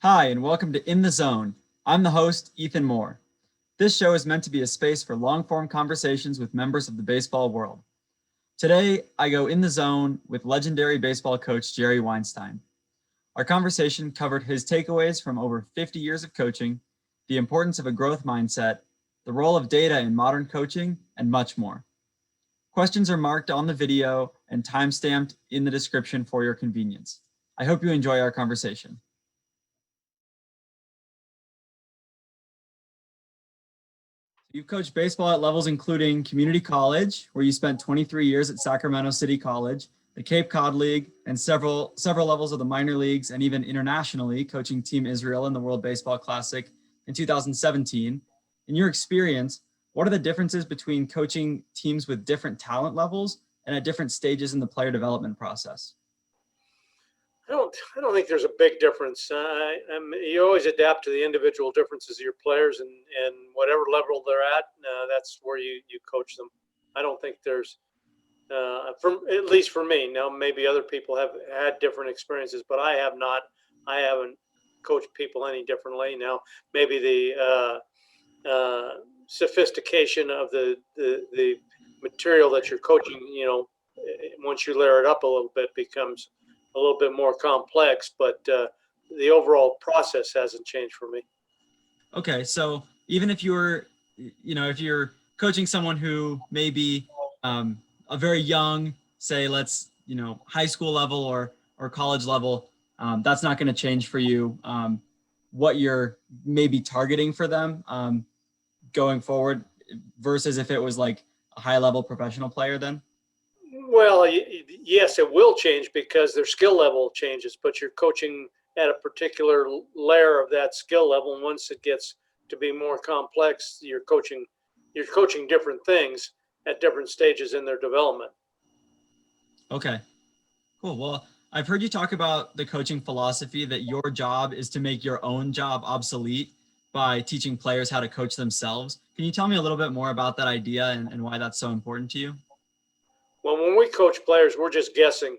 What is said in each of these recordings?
Hi, and welcome to In the Zone. I'm the host, Ethan Moore. This show is meant to be a space for long-form conversations with members of the baseball world. Today, I go in the zone with legendary baseball coach Jerry Weinstein. Our conversation covered his takeaways from over 50 years of coaching, the importance of a growth mindset, the role of data in modern coaching, and much more. Questions are marked on the video and time-stamped in the description for your convenience. I hope you enjoy our conversation. You've coached baseball at levels including community college, where you spent 23 years at Sacramento City College, the Cape Cod League, and several levels of the minor leagues, and even internationally, coaching Team Israel in the World Baseball Classic in 2017. In your experience, what are the differences between coaching teams with different talent levels and at different stages in the player development process? I don't think there's a big difference. You always adapt to the individual differences of your players, and whatever level they're at, that's where you coach them. I don't think there's, at least for me. Now, maybe other people have had different experiences, but I have not. I haven't coached people any differently. Now, maybe the sophistication of the material that you're coaching, once you layer it up a little bit, becomes a little bit more complex, but the overall process hasn't changed for me. Okay, so even if you're coaching someone who may be a very young, say, high school level or college level, that's not going to change for you what you're maybe targeting for them going forward versus if it was like a high level professional player then? Well, yes, it will change because their skill level changes, but you're coaching at a particular layer of that skill level. And once it gets to be more complex, you're coaching different things at different stages in their development. Okay, cool. Well, I've heard you talk about the coaching philosophy that your job is to make your own job obsolete by teaching players how to coach themselves. Can you tell me a little bit more about that idea and why that's so important to you? Well, when we coach players, we're just guessing.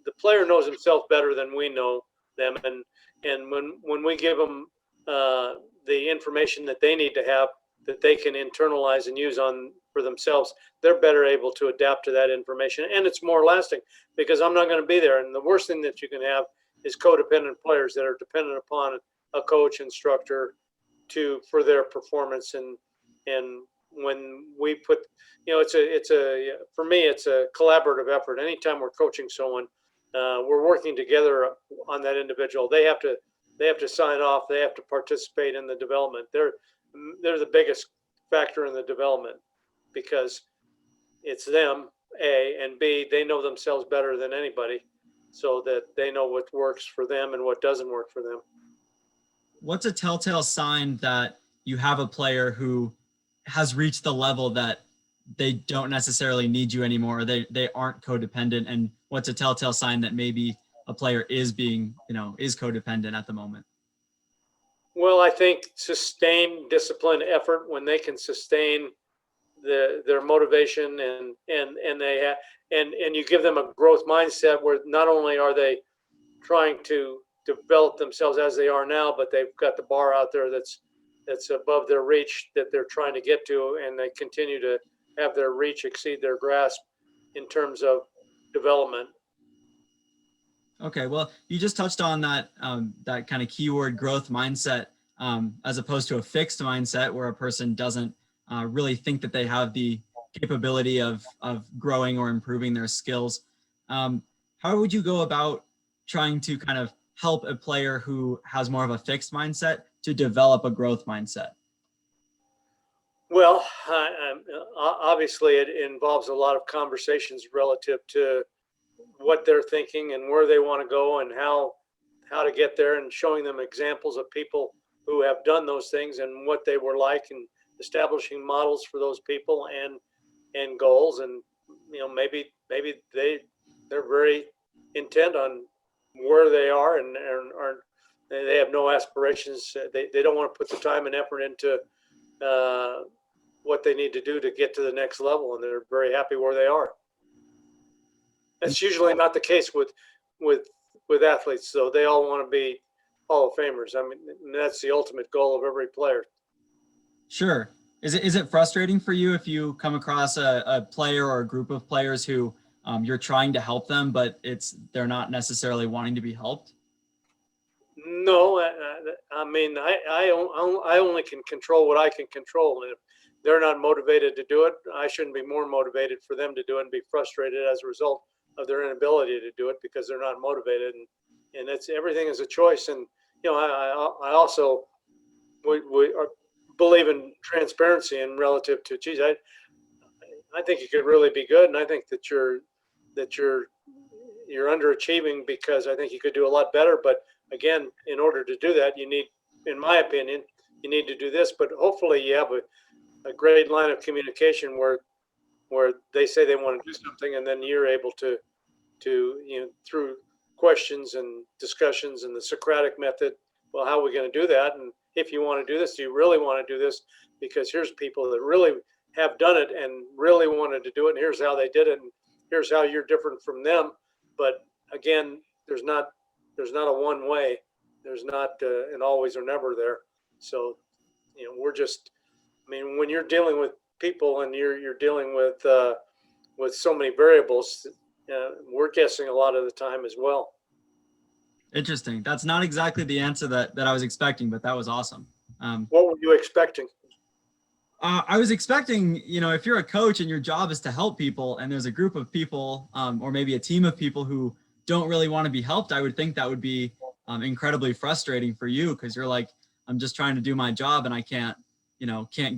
The player knows himself better than we know them, and when we give them the information that they need to have, that they can internalize and use on for themselves, they're better able to adapt to that information, and it's more lasting because I'm not going to be there. And the worst thing that you can have is codependent players that are dependent upon a coach, instructor, for their performance. And when we put, for me, it's a collaborative effort. Anytime we're coaching someone, we're working together on that individual. They have to sign off. They have to participate in the development. They're the biggest factor in the development because it's them, A, and B, they know themselves better than anybody, so that they know what works for them and what doesn't work for them. What's a telltale sign that you have a player who has reached the level that they don't necessarily need you anymore, or they aren't codependent? And what's a telltale sign that maybe a player is is codependent at the moment? Well, I think sustained discipline effort, when they can sustain their motivation and they have, and you give them a growth mindset where not only are they trying to develop themselves as they are now, but they've got the bar out there that's above their reach that they're trying to get to, and they continue to have their reach exceed their grasp in terms of development. Okay, well, you just touched on that that kind of keyword growth mindset, as opposed to a fixed mindset where a person doesn't really think that they have the capability of growing or improving their skills. How would you go about trying to kind of help a player who has more of a fixed mindset to develop a growth mindset? Well, obviously, it involves a lot of conversations relative to what they're thinking and where they want to go and how to get there, and showing them examples of people who have done those things and what they were like, and establishing models for those people and goals. And maybe they're very intent on where they are and they have no aspirations. They don't want to put the time and effort into what they need to do to get to the next level, and they're very happy where they are. That's usually not the case with athletes, though. They all want to be Hall of Famers. I mean, that's the ultimate goal of every player. Sure. Is it frustrating for you if you come across a player or a group of players who you're trying to help them, but they're not necessarily wanting to be helped? No, I mean, I only can control what I can control. And if they're not motivated to do it, I shouldn't be more motivated for them to do it and be frustrated as a result of their inability to do it because they're not motivated. And everything is a choice. And, I also believe in transparency and relative to, geez, I think you could really be good. And I think that you're underachieving because I think you could do a lot better. But again, in order to do that, you need, in my opinion, you need to do this. But hopefully you have a great line of communication where they say they want to do something, and then you're able to through questions and discussions and the Socratic method, well, how are we going to do that? And if you want to do this, do you really want to do this? Because here's people that really have done it and really wanted to do it, and here's how they did it, and here's how you're different from them. But again, there's not a one way. There's not an always or never there. So, we're just, I mean, when you're dealing with people and you're dealing with so many variables, we're guessing a lot of the time as well. Interesting. That's not exactly the answer that I was expecting, but that was awesome. What were you expecting? I was expecting, if you're a coach and your job is to help people and there's a group of people or maybe a team of people who don't really want to be helped, I would think that would be incredibly frustrating for you because you're like, I'm just trying to do my job and I can't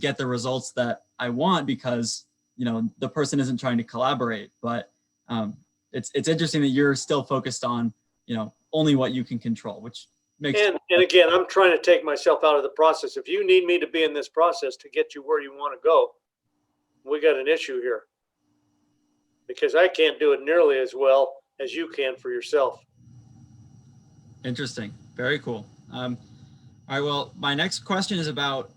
get the results that I want because, the person isn't trying to collaborate. But it's interesting that you're still focused on, only what you can control, which makes and again, I'm trying to take myself out of the process. If you need me to be in this process to get you where you want to go, we got an issue here because I can't do it nearly as well as you can for yourself. Interesting. Very cool. All right. Well, my next question is about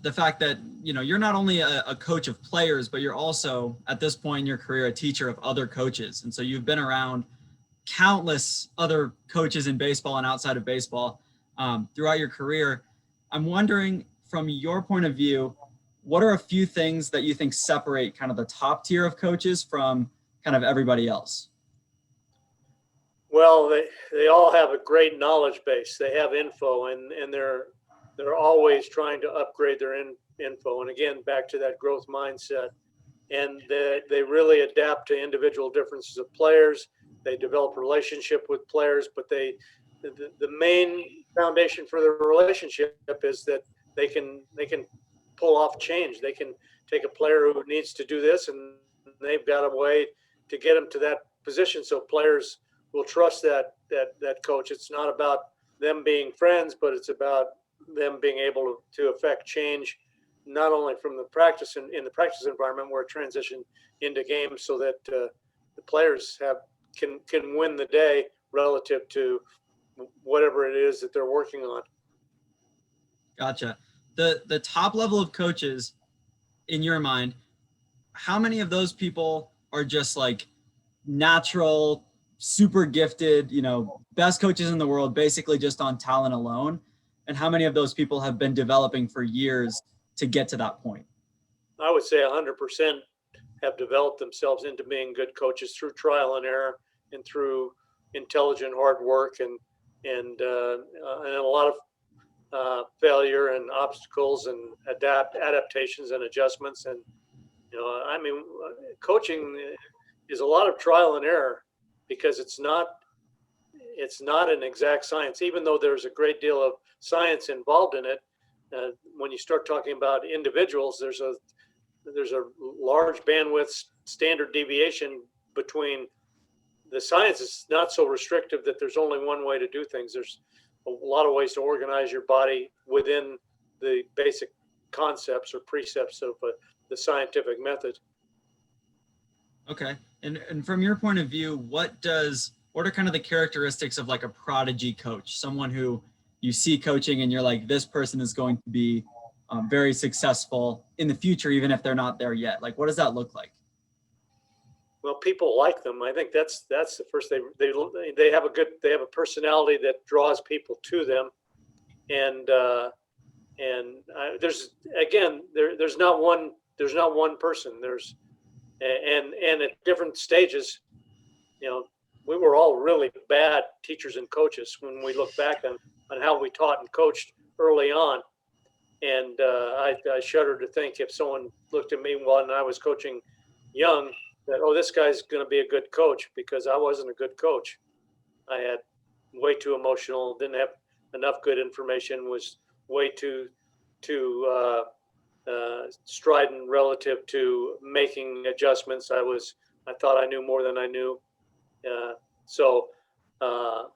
the fact that, you're not only a coach of players, but you're also at this point in your career, a teacher of other coaches. And so you've been around countless other coaches in baseball and outside of baseball throughout your career. I'm wondering, from your point of view, what are a few things that you think separate kind of the top tier of coaches from kind of everybody else? Well, they all have a great knowledge base. They have info, and they're always trying to upgrade their info. And again, back to that growth mindset. And they really adapt to individual differences of players. They develop a relationship with players, but the main foundation for the relationship is that they can pull off change. They can take a player who needs to do this, and they've got a way to get them to that position. So players will trust that coach. It's not about them being friends, but it's about them being able to affect change, not only from the practice in the practice environment where it transition into games, so that the players can win the day relative to whatever it is that they're working on. Gotcha. The top level of coaches, in your mind, how many of those people are just like natural, super gifted, best coaches in the world, basically just on talent alone? And how many of those people have been developing for years to get to that point? I would say 100% have developed themselves into being good coaches through trial and error and through intelligent hard work and a lot of failure and obstacles and adaptations and adjustments. And coaching is a lot of trial and error because it's not an exact science, even though there's a great deal of science involved in it. When you start talking about individuals, there's a large bandwidth standard deviation between the science. Is not so restrictive that there's only one way to do things. There's a lot of ways to organize your body within the basic concepts or precepts of the scientific method. Okay. And from your point of view, what are kind of the characteristics of like a prodigy coach, someone who you see coaching and you're like, this person is going to be very successful in the future, even if they're not there yet? Like, what does that look like? Well, people like them. I think that's the first. They have a personality that draws people to them, and there's again there's not one person. And at different stages, we were all really bad teachers and coaches when we look back on how we taught and coached early on. And I shudder to think if someone looked at me when I was coaching young, that, oh, this guy's going to be a good coach, because I wasn't a good coach. I had way too emotional, didn't have enough good information, was way too strident relative to making adjustments. I thought I knew more than I knew. So, but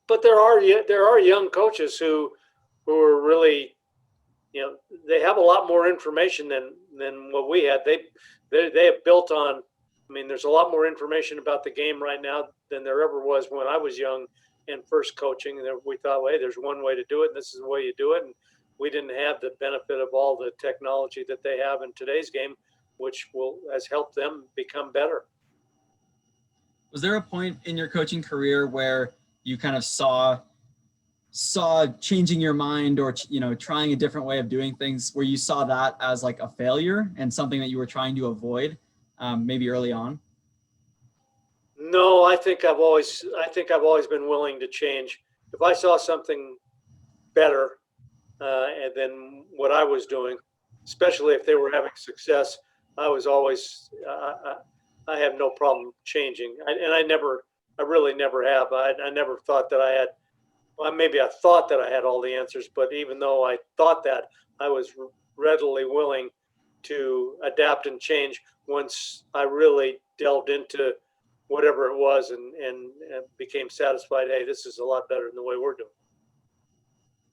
but there are young coaches who are really, they have a lot more information than what we had. They have built on. I mean, there's a lot more information about the game right now than there ever was when I was young and first coaching. And we thought, well, hey, there's one way to do it, and this is the way you do it. And we didn't have the benefit of all the technology that they have in today's game, which has helped them become better. Was there a point in your coaching career where you kind of saw changing your mind, or trying a different way of doing things, where you saw that as like a failure and something that you were trying to avoid, maybe early on? No, I think I've always been willing to change. If I saw something better than what I was doing, especially if they were having success, I was always I have no problem changing. I really never have. I never thought that I had. Well, maybe I thought that I had all the answers, but even though I thought that, I was readily willing to adapt and change once I really delved into whatever it was and became satisfied. Hey, this is a lot better than the way we're doing.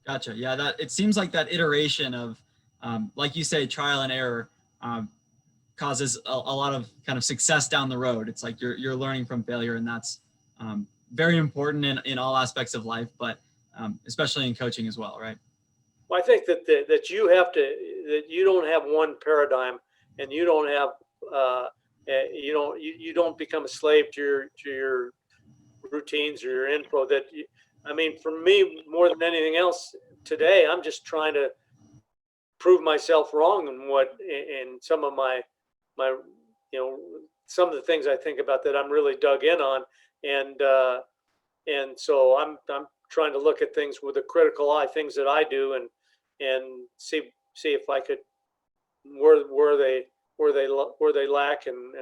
Gotcha. Yeah, that it seems like that iteration of, like you say, trial and error causes a lot of kind of success down the road. It's like you're learning from failure, and that's very important in all aspects of life, but especially in coaching as well, right? Well, I think that you don't have one paradigm, and you don't have you don't become a slave to your routines or your info. For me, more than anything else today, I'm just trying to prove myself wrong in some of my some of the things I think about that I'm really dug in on, and so I'm trying to look at things with a critical eye, things that I do, and see if I could where they lack and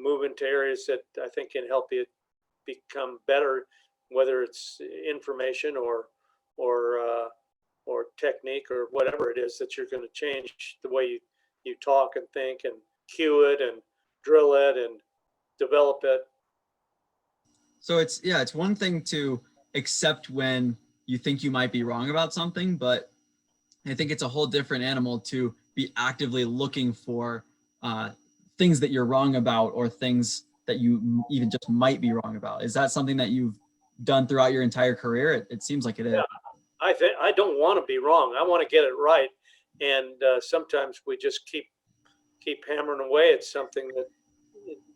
move into areas that I think can help you become better, whether it's information or technique or whatever it is that you're going to change the way you talk and think and cue it and drill it and develop it. So it's one thing to accept when you think you might be wrong about something, but I think it's a whole different animal to be actively looking for things that you're wrong about, or things that you even just might be wrong about. Is that something that you've done throughout your entire career? It seems like it is. Yeah, I don't want to be wrong. I want to get it right, and sometimes we just keep hammering away at something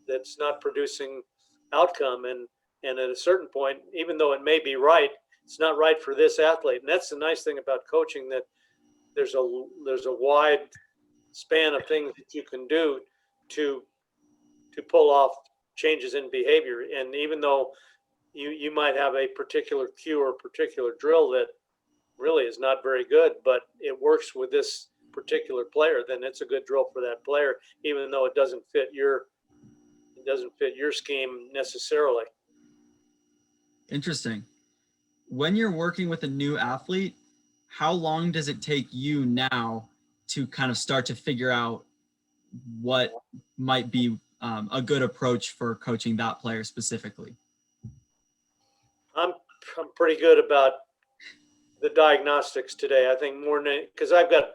that's not producing outcome, and at a certain point, even though it may be right, it's not right for this athlete. And that's the nice thing about coaching, that there's a wide span of things that you can do to pull off changes in behavior. And even though you might have a particular cue or particular drill that really is not very good, but it works with this particular player, then it's a good drill for that player, even though it doesn't fit your scheme necessarily. Interesting. When you're working with a new athlete, how long does it take you now to kind of start to figure out what might be a good approach for coaching that player specifically? I'm pretty good about the diagnostics today. I think more than, because I've got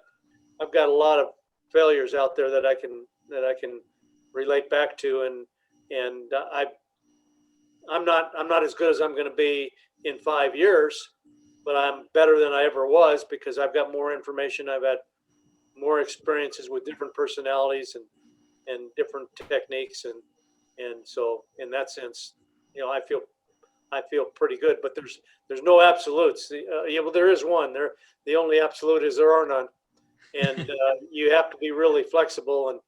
a lot of failures out there that I can relate back to, and I'm not as good as I'm going to be in 5 years, but I'm better than I ever was, because I've got more information. I've had more experiences with different personalities, and different techniques, and so in that sense, I feel pretty good. But there's no absolutes. Yeah, well, there is one. The only absolute is there are none, and you have to be really flexible and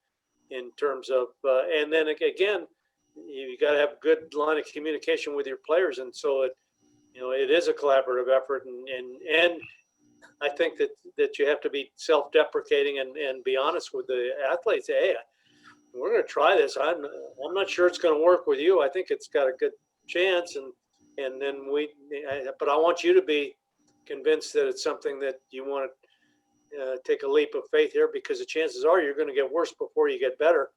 in terms of, and then again, you got to have good line of communication with your players, and so it is a collaborative effort, and I think that you have to be self-deprecating and be honest with the athletes. Hey, we're going to try this. I'm not sure it's going to work with you. I think it's got a good chance, and then but I want you to be convinced that it's something that you want to take a leap of faith here, because the chances are you're going to get worse before you get better.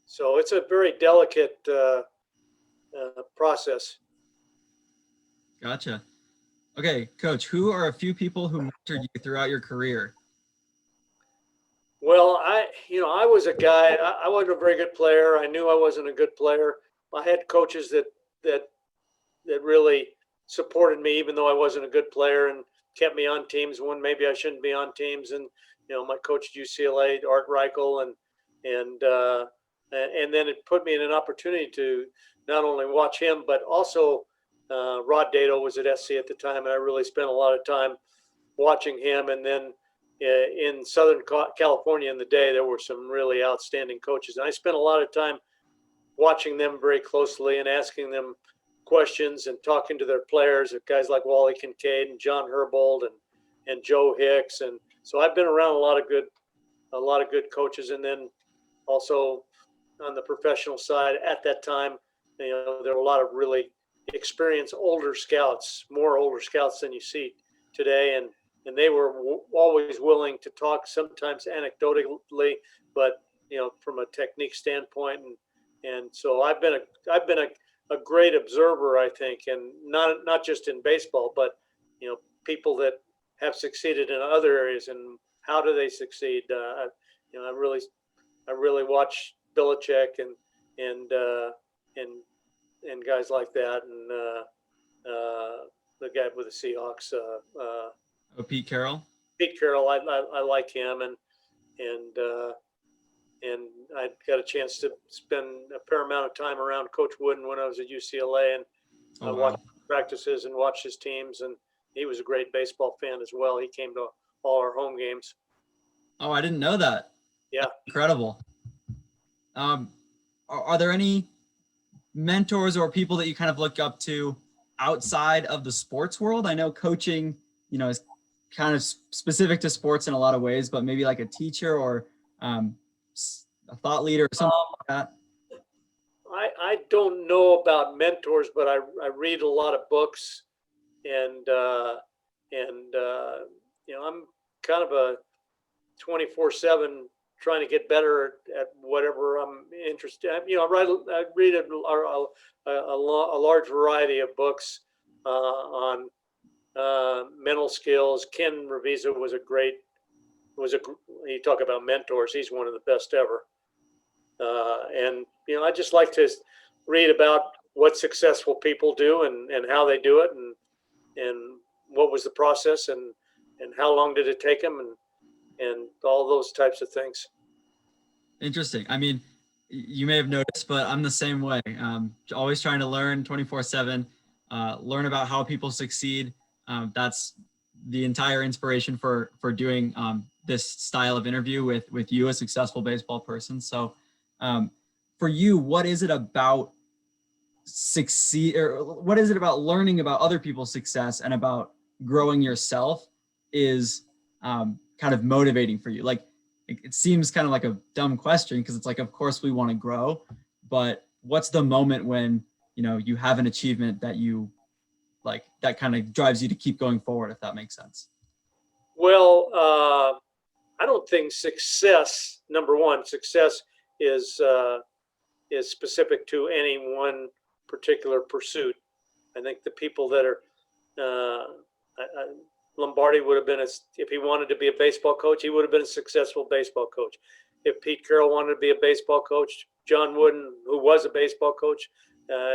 So it's a very delicate process. Gotcha. Okay, Coach, who are a few people who mentored you throughout your career? Well, I was a guy. I wasn't a very good player. I knew I wasn't a good player. I had coaches that really supported me, even though I wasn't a good player, and kept me on teams when maybe I shouldn't be on teams. And my coach at UCLA, Art Reichel, and then it put me in an opportunity to not only watch him, but also Rod Dato was at SC at the time, and I really spent a lot of time watching him. And then in Southern California in the day, there were some really outstanding coaches, and I spent a lot of time watching them very closely and asking them questions and talking to their players, guys like Wally Kincaid and John Herbold and Joe Hicks. And so I've been around a lot of good coaches. And then also on the professional side at that time, there were a lot of really experienced older scouts, more older scouts than you see today. And they were always willing to talk, sometimes anecdotally, but from a technique standpoint. And so I've been a great observer, I think, and not just in baseball, but people that have succeeded in other areas and how do they succeed. I really watch Belichick and guys like that, and the guy with the Seahawks. Pete Carroll. Pete Carroll, I like him, and I got a chance to spend a fair amount of time around Coach Wooden when I was at UCLA, and I watched practices and watched his teams, and he was a great baseball fan as well. He came to all our home games. Oh, I didn't know that. Yeah. That's incredible. Are there any mentors or people that you kind of look up to outside of the sports world? I know coaching, is kind of specific to sports in a lot of ways, but maybe like a teacher or a thought leader or something like that. I don't know about mentors, but I read a lot of books, and I'm kind of a 24/7 trying to get better at whatever I'm interested in. I read a large variety of books on mental skills. Ken Revisa you talk about mentors. He's one of the best ever. And I just like to read about what successful people do and how they do it, and what was the process, and how long did it take them, and all those types of things. Interesting. I mean, you may have noticed, but I'm the same way. Always trying to learn 24/7, learn about how people succeed. That's the entire inspiration for doing this style of interview with you, a successful baseball person. So for you, what is it about what is it about learning about other people's success and about growing yourself is kind of motivating for you? Like, it seems kind of like a dumb question, because it's like, of course we want to grow, but what's the moment when you have an achievement that you like, that kind of drives you to keep going forward, if that makes sense? Well, I don't think number one, success is specific to any one particular pursuit. I think the people that are Lombardi would have been, if he wanted to be a baseball coach, he would have been a successful baseball coach. If Pete Carroll wanted to be a baseball coach, John Wooden, who was a baseball coach,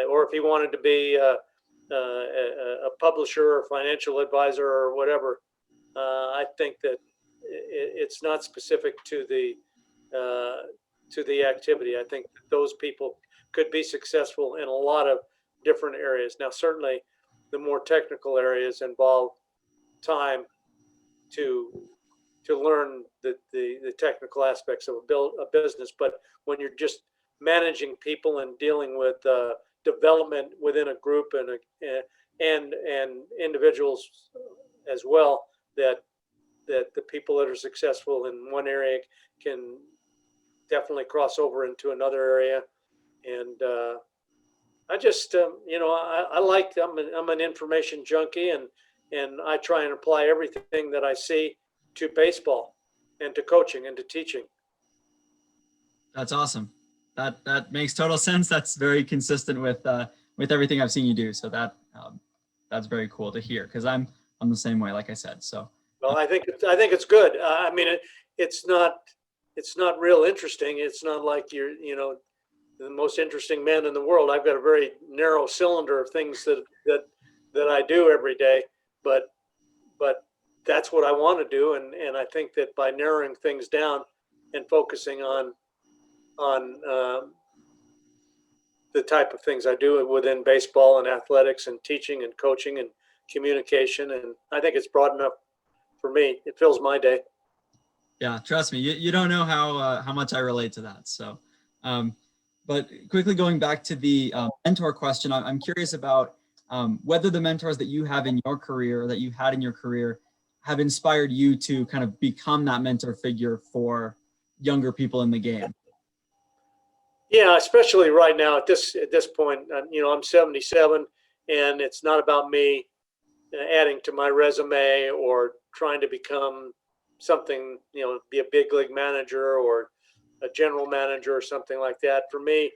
or if he wanted to be a publisher or financial advisor or whatever, I think that it's not specific to to the activity. I think that those people could be successful in a lot of different areas. Now, certainly the more technical areas involve time to learn the technical aspects of a business. But when you're just managing people and dealing with development within a group and individuals as well, that the people that are successful in one area can definitely cross over into another area. And I just I'm an information junkie, and I try and apply everything that I see to baseball and to coaching and to teaching. That's awesome. That makes total sense. That's very consistent with everything I've seen you do. So that's very cool to hear, because I'm the same way, like I said. So well, I think it's good. I mean, it's not real interesting. It's not like you're the most interesting man in the world. I've got a very narrow cylinder of things that I do every day, but that's what I want to do, and I think that by narrowing things down and focusing on the type of things I do within baseball and athletics and teaching and coaching and communication, and I think it's broad enough for me. It fills my day. Yeah, trust me, you don't know how much I relate to that. So, but quickly going back to the mentor question, I'm curious about whether the mentors that you have in your career, that you had in your career, have inspired you to kind of become that mentor figure for younger people in the game. Yeah, especially right now at this point. I'm 77, and it's not about me adding to my resume or trying to become something, be a big league manager or a general manager or something like that. For me,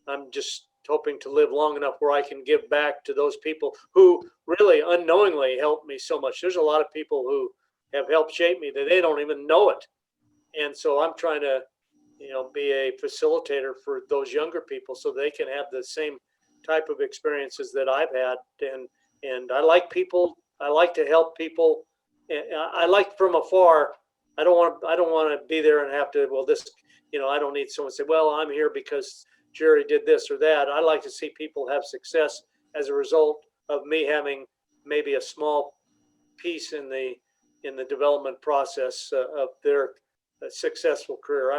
I'm just hoping to live long enough where I can give back to those people who really unknowingly helped me so much. There's a lot of people who have helped shape me that they don't even know it. And so I'm trying to, be a facilitator for those younger people so they can have the same type of experiences that I've had. And I like people. I like to help people. And I like from afar. I don't want to be there and have to, I don't need someone to say, well, I'm here because Jerry did this or that. I like to see people have success as a result of me having maybe a small piece in the development process of their successful career.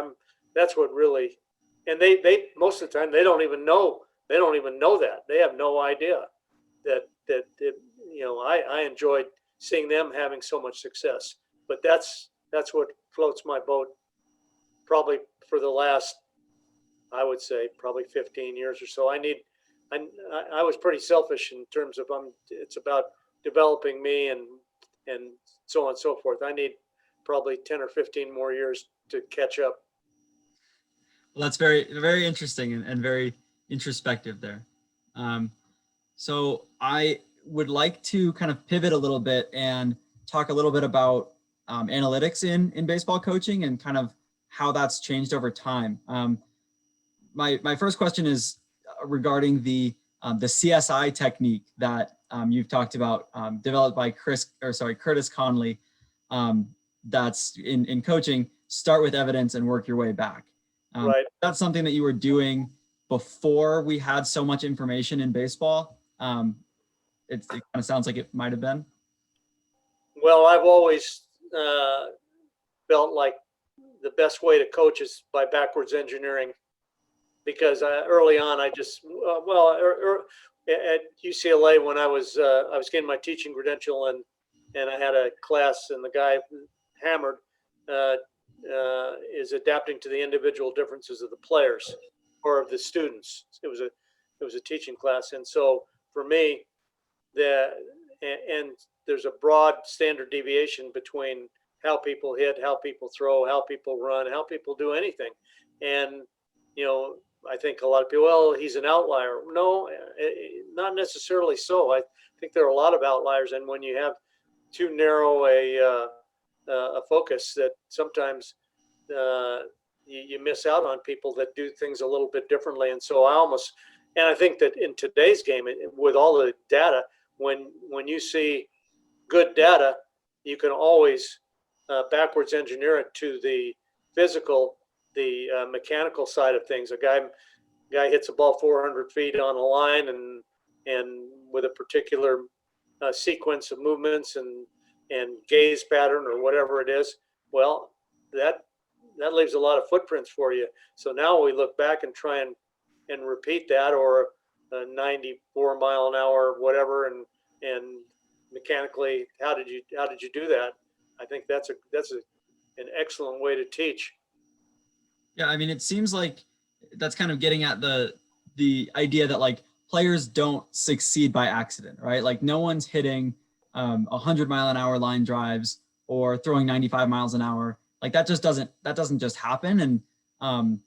That's what really, and they most of the time they don't even know that. They have no idea that I enjoyed seeing them having so much success. But that's what floats my boat probably for the last, I would say, probably 15 years or so. I was pretty selfish in terms of it's about developing me and so on and so forth. I need probably 10 or 15 more years to catch up. Well, that's very, very interesting and very introspective there. So I would like to kind of pivot a little bit and talk a little bit about analytics in baseball coaching and kind of how that's changed over time. My first question is regarding the CSI technique that you've talked about, developed by Curtis Conley. That's in coaching. Start with evidence and work your way back. Right. That's something that you were doing before we had so much information in baseball. It kind of sounds like it might have been. Well, I've always felt like the best way to coach is by backwards engineering, because early on I just at UCLA when I was getting my teaching credential and I had a class and the guy hammered is adapting to the individual differences of the players or of the students. It was a teaching class, and so for me, and there's a broad standard deviation between how people hit, how people throw, how people run, how people do anything. And I think a lot of people, well, he's an outlier. No, not necessarily so. I think there are a lot of outliers, and when you have too narrow a focus, that sometimes you miss out on people that do things a little bit differently. And so I think that in today's game, with all the data, when you see good data, you can always backwards engineer it to the physical mechanical side of things. A guy hits a ball 400 feet on a line and with a particular sequence of movements and gaze pattern or whatever it is. Well, that leaves a lot of footprints for you. So now we look back and try and repeat that, or a 94 mile an hour whatever, and mechanically, how did you do that? I think that's an excellent way to teach. Yeah, I mean, it seems like that's kind of getting at the idea that like players don't succeed by accident, right? Like no one's hitting 100-mile-an-hour line drives or throwing 95 miles an hour. Like that doesn't just happen. And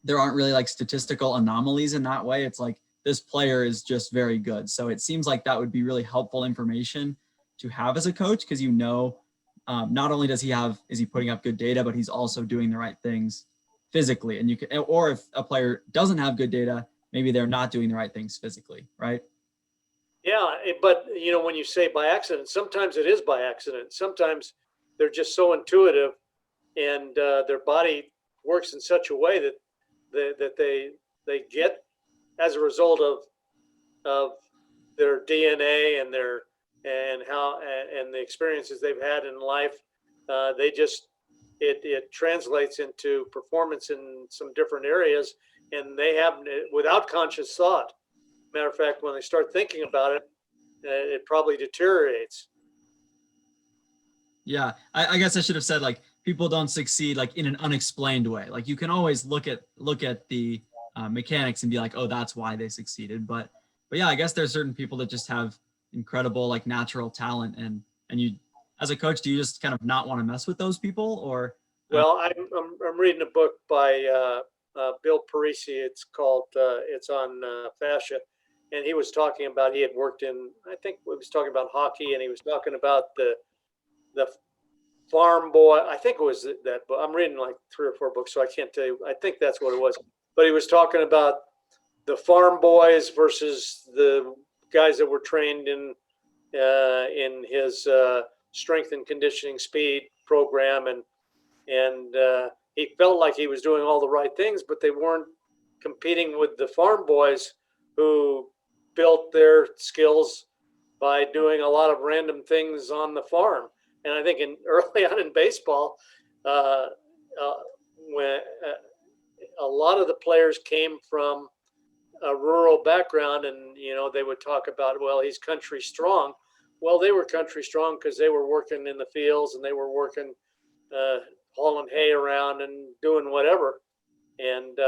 there aren't really like statistical anomalies in that way. It's like this player is just very good. So it seems like that would be really helpful information to have as a coach, because not only is he putting up good data, but he's also doing the right things physically. And or if a player doesn't have good data, maybe they're not doing the right things physically, right? Yeah, but when you say by accident, sometimes it is by accident. Sometimes they're just so intuitive, and their body works in such a way that they get, as a result of their DNA and the experiences they've had in life. It translates into performance in some different areas, and they have, without conscious thought. Matter of fact, when they start thinking about it, it probably deteriorates. Yeah, I guess I should have said like people don't succeed like in an unexplained way. Like you can always look at the mechanics and be like, oh, that's why they succeeded. But yeah, I guess there's certain people that just have incredible like natural talent, and you, as a coach, do you just kind of not want to mess with those people, or? Well, I'm reading a book by Bill Parisi. It's called it's on fascia, and he was talking about, he had worked in, I think he was talking about hockey, and he was talking about the farm boy. I think it was that book. I'm reading like 3 or 4 books, so I can't tell you. I think that's what it was. But he was talking about the farm boys versus the guys that were trained in his strength and conditioning speed program, and he felt like he was doing all the right things, but they weren't competing with the farm boys who built their skills by doing a lot of random things on the farm. And I think early on in baseball, when a lot of the players came from a rural background, and they would talk about, well, he's country strong. Well, they were country strong because they were working in the fields, and they were working hauling hay around and doing whatever. And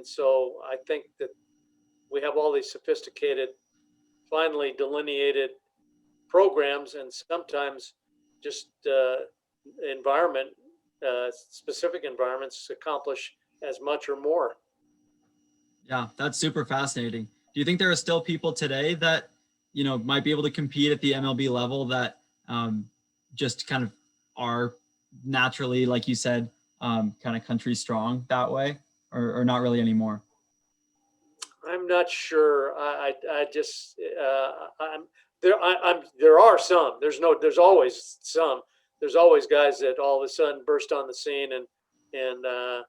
so I think that we have all these sophisticated, finely delineated programs, and sometimes just specific environments accomplish as much or more. Yeah, that's super fascinating. Do you think there are still people today that, might be able to compete at the MLB level that just kind of are naturally, like you said, kind of country strong that way, or not really anymore? I'm not sure. There are some. There's always some. There's always guys that all of a sudden burst on the scene, and the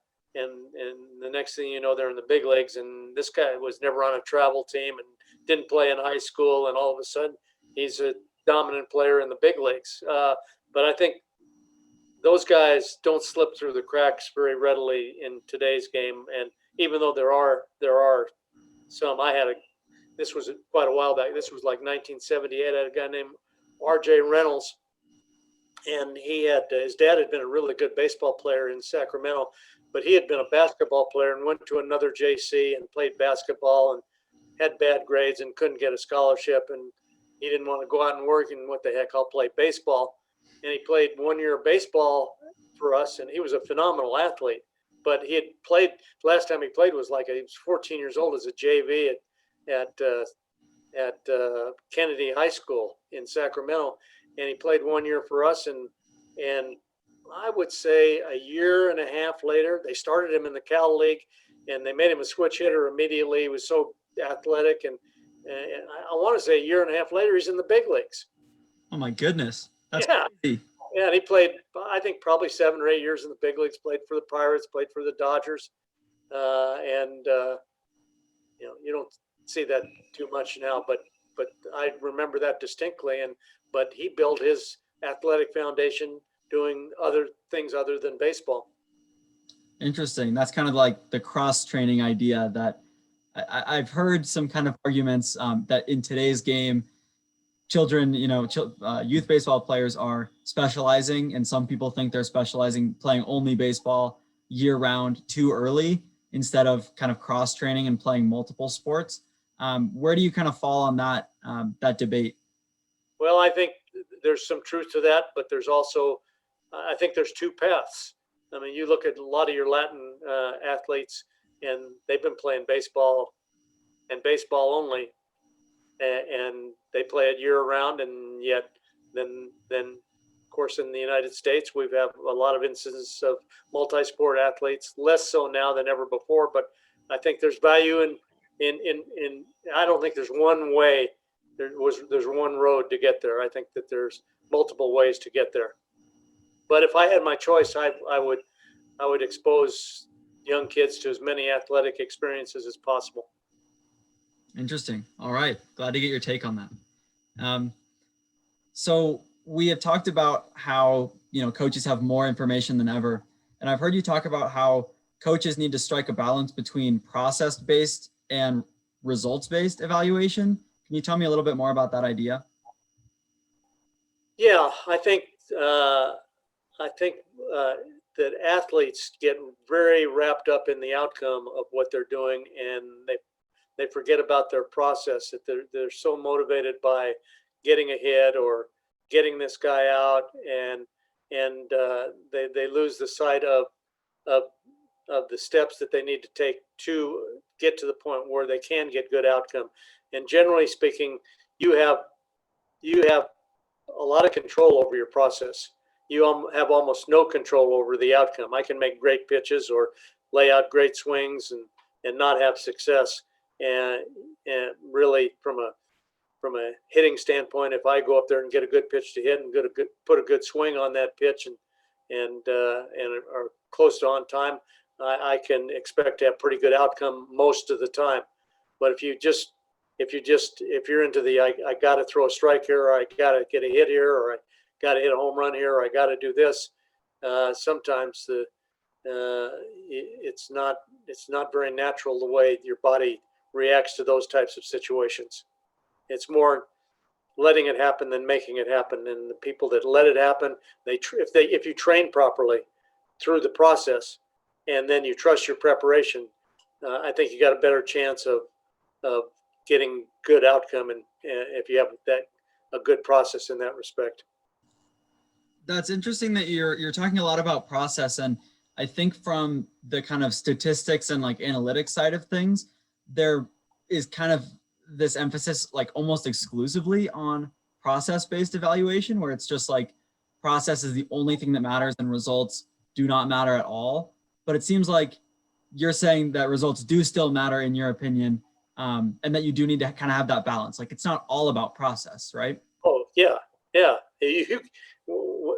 next thing you know, they're in the big leagues. And this guy was never on a travel team and didn't play in high school, and all of a sudden he's a dominant player in the big leagues. But I think those guys don't slip through the cracks very readily in today's game. And even though there are some, this was quite a while back. This was like 1978. I had a guy named R.J. Reynolds, and his dad had been a really good baseball player in Sacramento, but he had been a basketball player and went to another JC and played basketball and had bad grades and couldn't get a scholarship, and he didn't want to go out and work, and what the heck, I'll play baseball. And he played 1 year of baseball for us, and he was a phenomenal athlete. But he had played, last time he played was like, he was 14 years old as a JV at Kennedy High School in Sacramento, and he played 1 year for us. And I would say a year and a half later, they started him in the Cal League, and they made him a switch hitter immediately. He was so athletic, and I want to say a year and a half later, he's in the big leagues. Oh my goodness, that's yeah. crazy. Yeah, and he played, I think, probably 7 or 8 years in the big leagues. Played for the Pirates, played for the Dodgers, and you don't see that too much now. But I remember that distinctly. But he built his athletic foundation doing other things other than baseball. Interesting. That's kind of like the cross training idea that I've heard some kind of arguments that in today's game, children, youth baseball players are specializing, and some people think they're specializing playing only baseball year round too early instead of kind of cross training and playing multiple sports. Where do you kind of fall on that debate? Well, I think there's some truth to that, but there's also, I think there's two paths. I mean, you look at a lot of your Latin athletes, and they've been playing baseball and baseball only, and they play it year round. And yet, then of course, in the United States, we have a lot of instances of multi-sport athletes, less so now than ever before. But I think there's value in. I don't think there's one way. There's one road to get there. I think that there's multiple ways to get there. But if I had my choice, I would expose young kids to as many athletic experiences as possible. Interesting. All right. Glad to get your take on that. So we have talked about how, coaches have more information than ever. And I've heard you talk about how coaches need to strike a balance between process-based and results-based evaluation. Can you tell me a little bit more about that idea? Yeah, I think that athletes get very wrapped up in the outcome of what they're doing, and they forget about their process. That they're so motivated by getting ahead or getting this guy out, and they lose the sight of the steps that they need to take to get to the point where they can get good outcome. And generally speaking, you have a lot of control over your process. You have almost no control over the outcome. I can make great pitches or lay out great swings and not have success. And really, from a hitting standpoint, if I go up there and get a good pitch to hit and put a good swing on that pitch and are close to on time, I can expect to have pretty good outcome most of the time. But if you're into the I got to throw a strike here, or I got to get a hit here, or I got to hit a home run here, or I got to do this, sometimes it's not very natural the way your body reacts to those types of situations. It's more letting it happen than making it happen. And the people that let it happen, if you train properly through the process, and then you trust your preparation, I think you got a better chance of getting good outcome, and if you have a good process in that respect. That's interesting that you're talking a lot about process, and I think from the kind of statistics and like analytics side of things, there is kind of this emphasis like almost exclusively on process-based evaluation, where it's just like process is the only thing that matters and results do not matter at all. But it seems like you're saying that results do still matter in your opinion, and that you do need to kind of have that balance. Like it's not all about process, right? Oh yeah.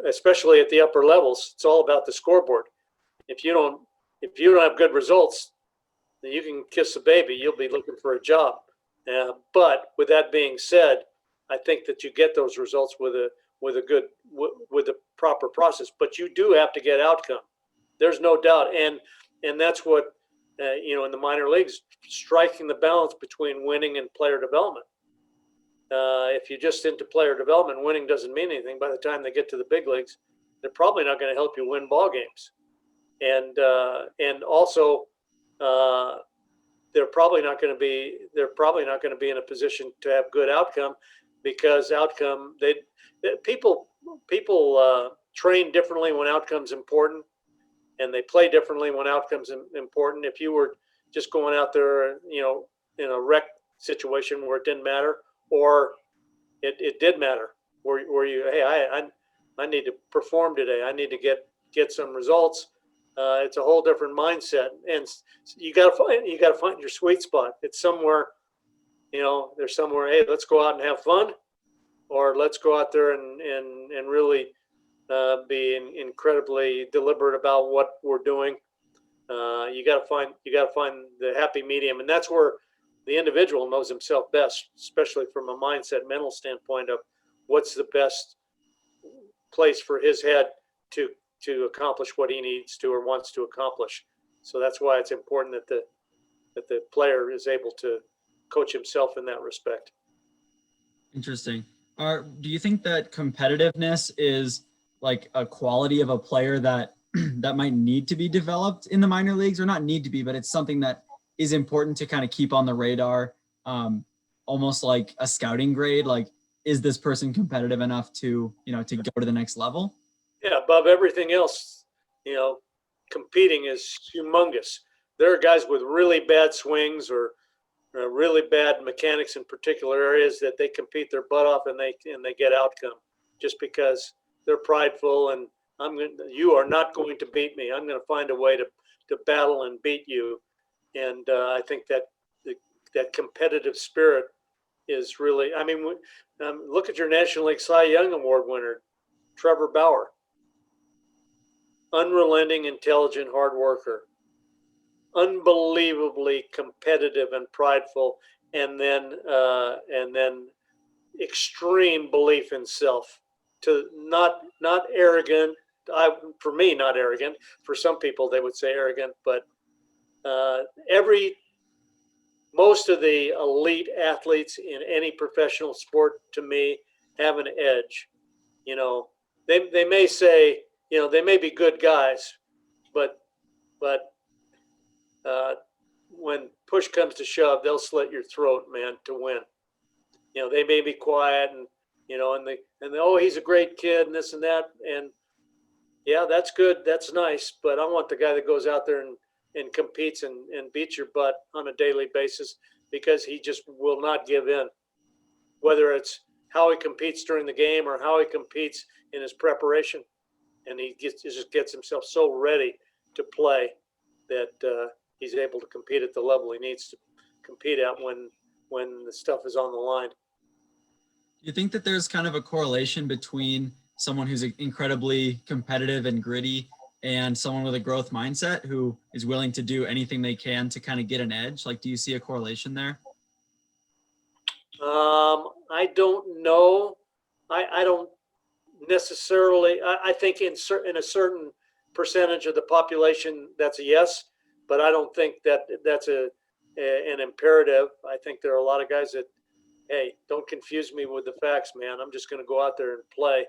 Especially at the upper levels, it's all about the scoreboard. If you don't have good results, then you can kiss a baby. You'll be looking for a job. But with that being said, I think that you get those results with a proper process. But you do have to get outcome. There's no doubt, and that's what in the minor leagues, striking the balance between winning and player development. If you're just into player development, winning doesn't mean anything. By the time they get to the big leagues, they're probably not going to help you win ball games, and also they're probably not going to be in a position to have good outcome, because people train differently when outcome's important, and they play differently when outcome's important. If you were just going out there, in a wreck situation where it didn't matter, or it did matter, where you, hey, I need to perform today. I need to get some results. It's a whole different mindset, and you got to find your sweet spot. It's somewhere, there's somewhere. Hey, let's go out and have fun, or let's go out there and really be incredibly deliberate about what we're doing. You got to find the happy medium, and that's where the individual knows himself best, especially from a mindset, mental standpoint of what's the best place for his head to accomplish what he needs to or wants to accomplish. So that's why it's important that the player is able to coach himself in that respect. Interesting. Do you think that competitiveness is like a quality of a player that that might need to be developed in the minor leagues, or not need to be, but it's something that is important to kind of keep on the radar, almost like a scouting grade? Like, is this person competitive enough to, to go to the next level? Yeah, above everything else, competing is humongous. There are guys with really bad swings or really bad mechanics in particular areas that they compete their butt off and they get outcome just because they're prideful and you are not going to beat me. I'm going to find a way to battle and beat you. And I think that that competitive spirit is really, look at your National League Cy Young Award winner, Trevor Bauer. Unrelenting, intelligent, hard worker. Unbelievably competitive and prideful, and then extreme belief in self. To not arrogant. For me, not arrogant. For some people, they would say arrogant. But most of the elite athletes in any professional sport, to me, have an edge. They may say, they may be good guys, but when push comes to shove, they'll slit your throat, man, to win. They may be quiet and oh, he's a great kid and this and that, and yeah, that's good, that's nice, but I want the guy that goes out there and competes and beats your butt on a daily basis because he just will not give in. Whether it's how he competes during the game or how he competes in his preparation, and he just gets himself so ready to play that he's able to compete at the level he needs to compete at when the stuff is on the line. Do you think that there's kind of a correlation between someone who's incredibly competitive and gritty and someone with a growth mindset who is willing to do anything they can to kind of get an edge? Like, do you see a correlation there? I don't know. I don't necessarily. I think in a certain percentage of the population, that's a yes, but I don't think that's an imperative. I think there are a lot of guys that, hey, don't confuse me with the facts, man. I'm just going to go out there and play,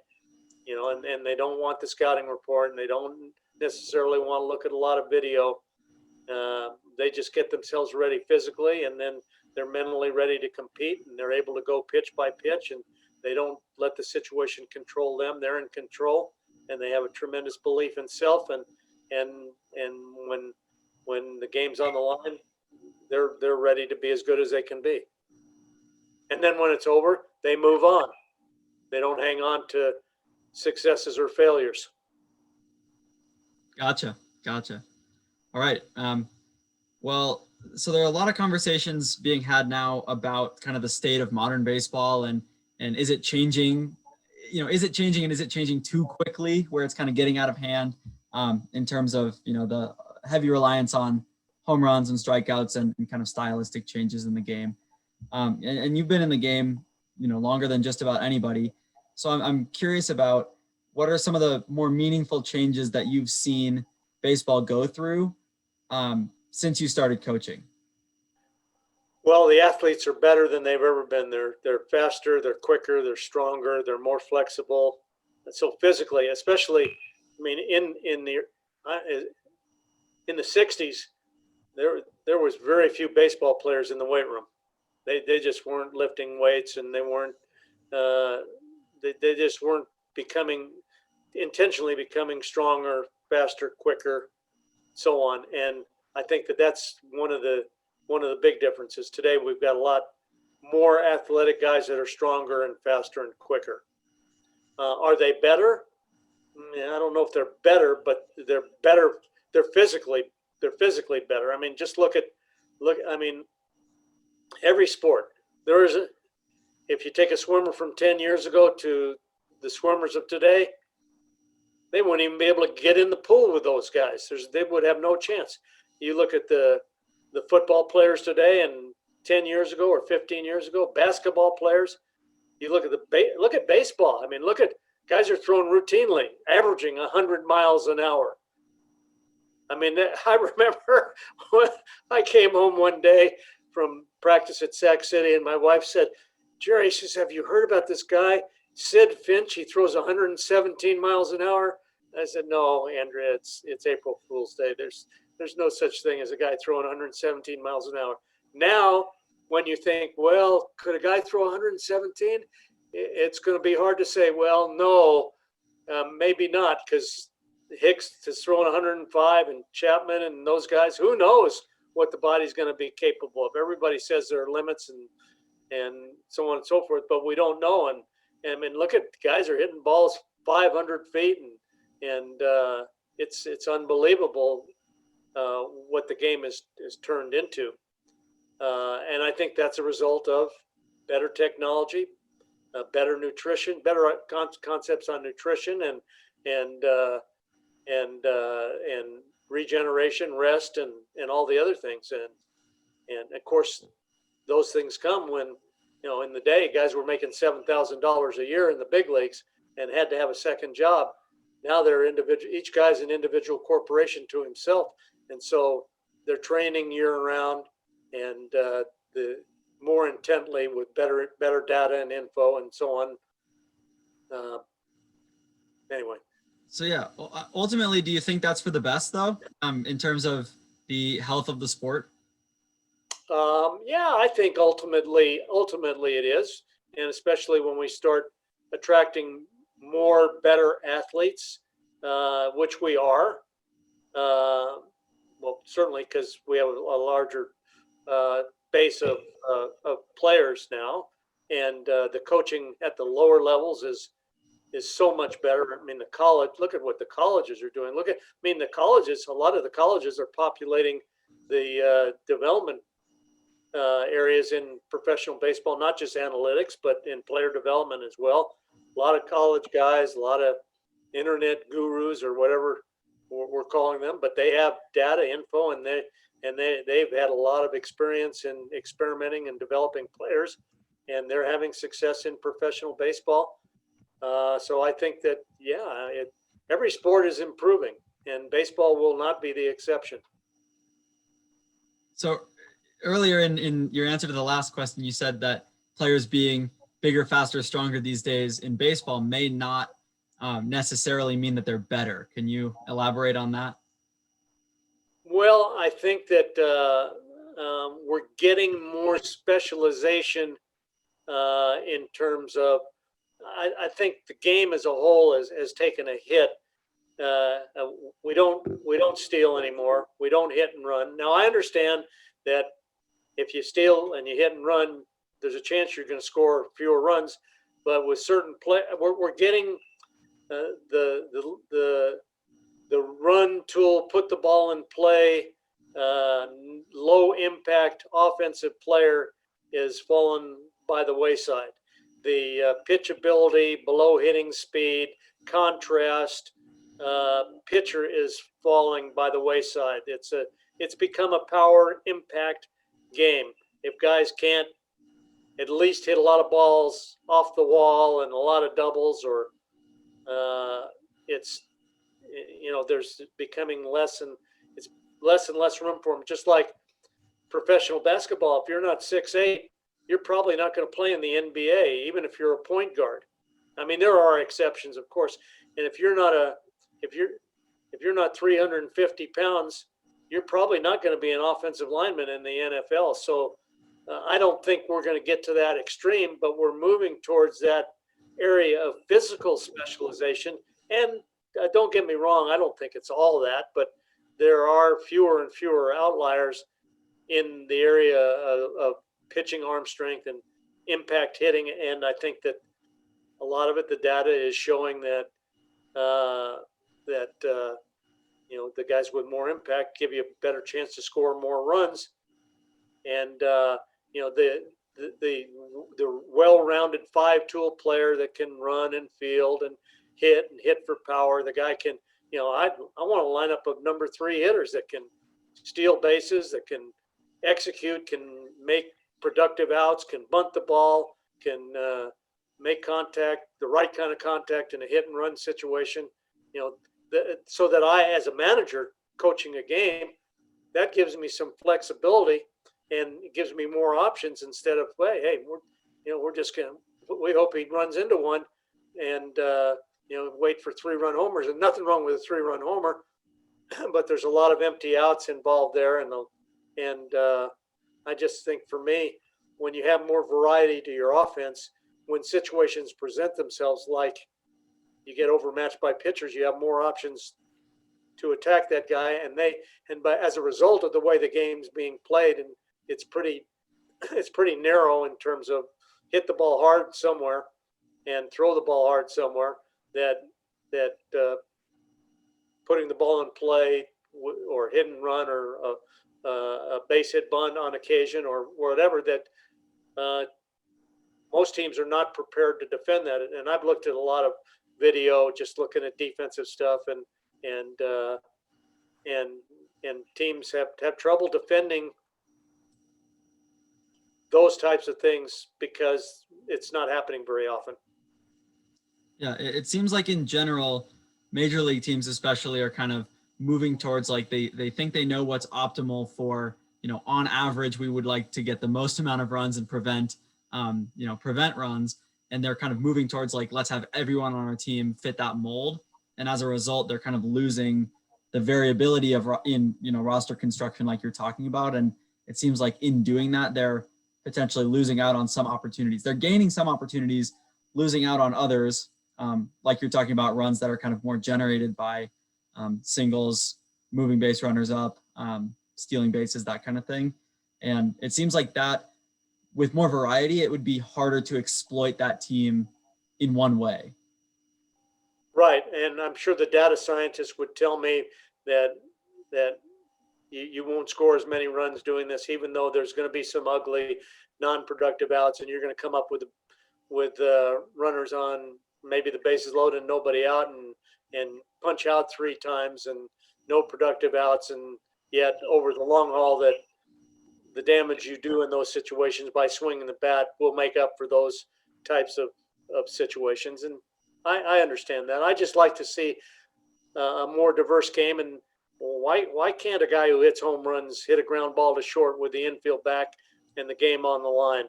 and they don't want the scouting report, and they don't necessarily want to look at a lot of video. They just get themselves ready physically, and then they're mentally ready to compete, and they're able to go pitch by pitch, and they don't let the situation control them. They're in control, and they have a tremendous belief in self, and when the game's on the line, they're ready to be as good as they can be. And then when it's over, they move on. They don't hang on to successes or failures. Gotcha. All right. Well, so there are a lot of conversations being had now about kind of the state of modern baseball and is it changing? Is it changing, and is it changing too quickly where it's kind of getting out of hand in terms of, the heavy reliance on home runs and strikeouts and kind of stylistic changes in the game. And you've been in the game, longer than just about anybody. So I'm curious about what are some of the more meaningful changes that you've seen baseball go through since you started coaching? Well, the athletes are better than they've ever been. They're faster, they're quicker, they're stronger, they're more flexible. And so physically, especially, in the 60s, there was very few baseball players in the weight room. They just weren't lifting weights, and they weren't they just weren't intentionally becoming stronger, faster, quicker, so on. And I think that's one of the big differences. Today we've got a lot more athletic guys that are stronger and faster and quicker. Are they better? I don't know if they're better, but they're better. They're physically better. Just look. Every sport, if you take a swimmer from 10 years ago to the swimmers of today, they wouldn't even be able to get in the pool with those guys. They would have no chance. You look at the football players today and 10 years ago or 15 years ago, basketball players. You look at baseball. I mean, look at guys are throwing routinely, averaging 100 miles an hour. I mean, I remember when I came home one day from practice at Sac City, and my wife said, "Jerry," she says, "have you heard about this guy, Sid Finch? He throws 117 miles an hour." I said, "No, Andrea, it's April Fool's Day. There's no such thing as a guy throwing 117 miles an hour." Now, when you think, well, could a guy throw 117? It's going to be hard to say, well, no, maybe not, because Hicks is throwing 105 and Chapman and those guys, who knows what the body's going to be capable of. Everybody says there are limits and so on and so forth, but we don't know. And I mean, look at guys are hitting balls 500 feet and it's unbelievable what the game is turned into. And I think that's a result of better technology, better nutrition, better concepts on nutrition and regeneration, rest, and all the other things. And of course, those things come when, in the day, guys were making $7,000 a year in the big leagues and had to have a second job. Now they're individual. Each guy's an individual corporation to himself, and so they're training year round and the more intently with better data and info and so on. Anyway. So yeah, ultimately, do you think that's for the best though, in terms of the health of the sport? Yeah, I think ultimately it is, and especially when we start attracting more better athletes, which we are. Well, certainly because we have a larger base of players now, and the coaching at the lower levels is so much better. I mean, look at what the colleges are doing. The colleges, a lot of the colleges are populating the development areas in professional baseball, not just analytics, but in player development as well. A lot of college guys, a lot of internet gurus or whatever we're calling them, but they have data, info, and they've had a lot of experience in experimenting and developing players, and they're having success in professional baseball. So I think that, every sport is improving, and baseball will not be the exception. So earlier in your answer to the last question, you said that players being bigger, faster, stronger these days in baseball may not necessarily mean that they're better. Can you elaborate on that? Well, I think that we're getting more specialization in terms of, I think the game as a whole has taken a hit. We don't steal anymore. We don't hit and run. Now, I understand that if you steal and you hit and run, there's a chance you're going to score fewer runs. But with certain we're getting the run tool, put the ball in play, low impact offensive player is fallen by the wayside. The pitch ability, below hitting speed, contrast, pitcher is falling by the wayside. It's become a power impact game. If guys can't at least hit a lot of balls off the wall and a lot of doubles, or there's becoming less and less room for them. Just like professional basketball, if you're not 6'8", you're probably not going to play in the NBA, even if you're a point guard. I mean, there are exceptions, of course. And if you're not 350 pounds, you're probably not going to be an offensive lineman in the NFL. So I don't think we're going to get to that extreme, but we're moving towards that area of physical specialization. And don't get me wrong, I don't think it's all that, but there are fewer and fewer outliers in the area of pitching arm strength and impact hitting. And I think that a lot of it, the data is showing that the guys with more impact give you a better chance to score more runs. And the well-rounded 5-tool player that can run and field and hit and hit for power. The guy can, I want a lineup of number 3 hitters that can steal bases, that can execute, can make productive outs, can bunt the ball, can make contact, the right kind of contact in a hit and run situation. So that I, as a manager coaching a game, that gives me some flexibility and it gives me more options instead of, hey, we're just gonna, we hope he runs into one and wait for 3-run homers. And nothing wrong with a 3-run homer, but there's a lot of empty outs involved there, and I just think for me, when you have more variety to your offense, when situations present themselves like you get overmatched by pitchers, you have more options to attack that guy, as a result of the way the game's being played, and it's pretty narrow in terms of hit the ball hard somewhere and throw the ball hard somewhere, that putting the ball in play or hit and run or a base hit bunt on occasion or whatever, that most teams are not prepared to defend that. And I've looked at a lot of video, just looking at defensive stuff, and teams have trouble defending those types of things because it's not happening very often. Yeah, it seems like in general, major league teams especially are kind of moving towards like they think they know what's optimal for, on average, we would like to get the most amount of runs and prevent runs. And they're kind of moving towards like, let's have everyone on our team fit that mold. And as a result, they're kind of losing the variability of roster construction like you're talking about. And it seems like in doing that, they're potentially losing out on some opportunities. They're gaining some opportunities, losing out on others, like you're talking about, runs that are kind of more generated by singles, moving base runners up, stealing bases, that kind of thing. And it seems like that with more variety, it would be harder to exploit that team in one way. Right. And I'm sure the data scientists would tell me that you won't score as many runs doing this, even though there's going to be some ugly, non-productive outs, and you're going to come up with runners on maybe the bases loaded and nobody out, and punch out 3 times and no productive outs, and yet over the long haul, that the damage you do in those situations by swinging the bat will make up for those types of situations. And I understand that. I just like to see a more diverse game. And why can't a guy who hits home runs hit a ground ball to short with the infield back and the game on the line,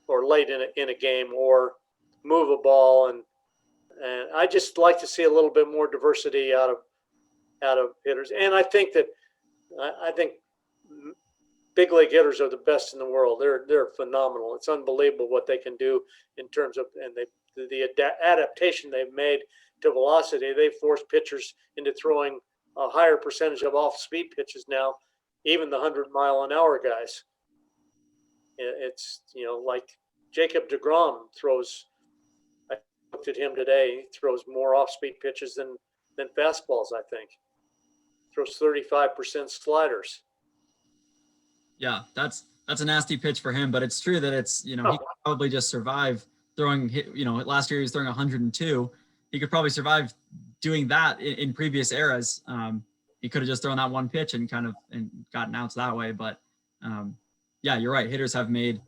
or late in a game, or move a ball? And I just like to see a little bit more diversity out of hitters. And I think big league hitters are the best in the world. They're phenomenal. It's unbelievable what they can do in terms of, and the adaptation they've made to velocity. They force pitchers into throwing a higher percentage of off-speed pitches now, even the 100-mile-an-hour guys. It's, like Jacob deGrom throws. I looked at him today. He throws more off-speed pitches than fastballs, I think. Throws 35% sliders. Yeah, that's a nasty pitch for him, but it's true that it's, he could probably just survive throwing, last year he was throwing 102. He could probably survive doing that in previous eras. He could have just thrown that one pitch and gotten outs that way. But yeah, you're right. Hitters have made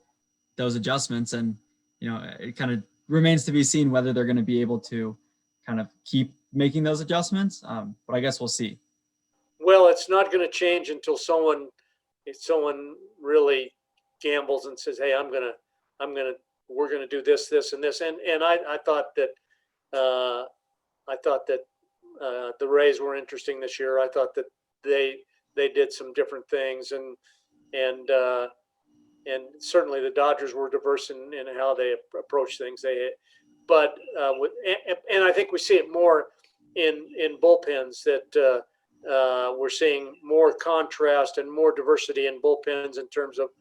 those adjustments, and, it kind of remains to be seen whether they're going to be able to kind of keep making those adjustments. But I guess we'll see. Well, it's not going to change until someone really gambles and says, "Hey, we're gonna do this, this, and this." And I thought that the Rays were interesting this year. I thought that they did some different things, and certainly the Dodgers were diverse in how they approach things. And I think we see it more in bullpens, that we're seeing more contrast and more diversity in bullpens in terms of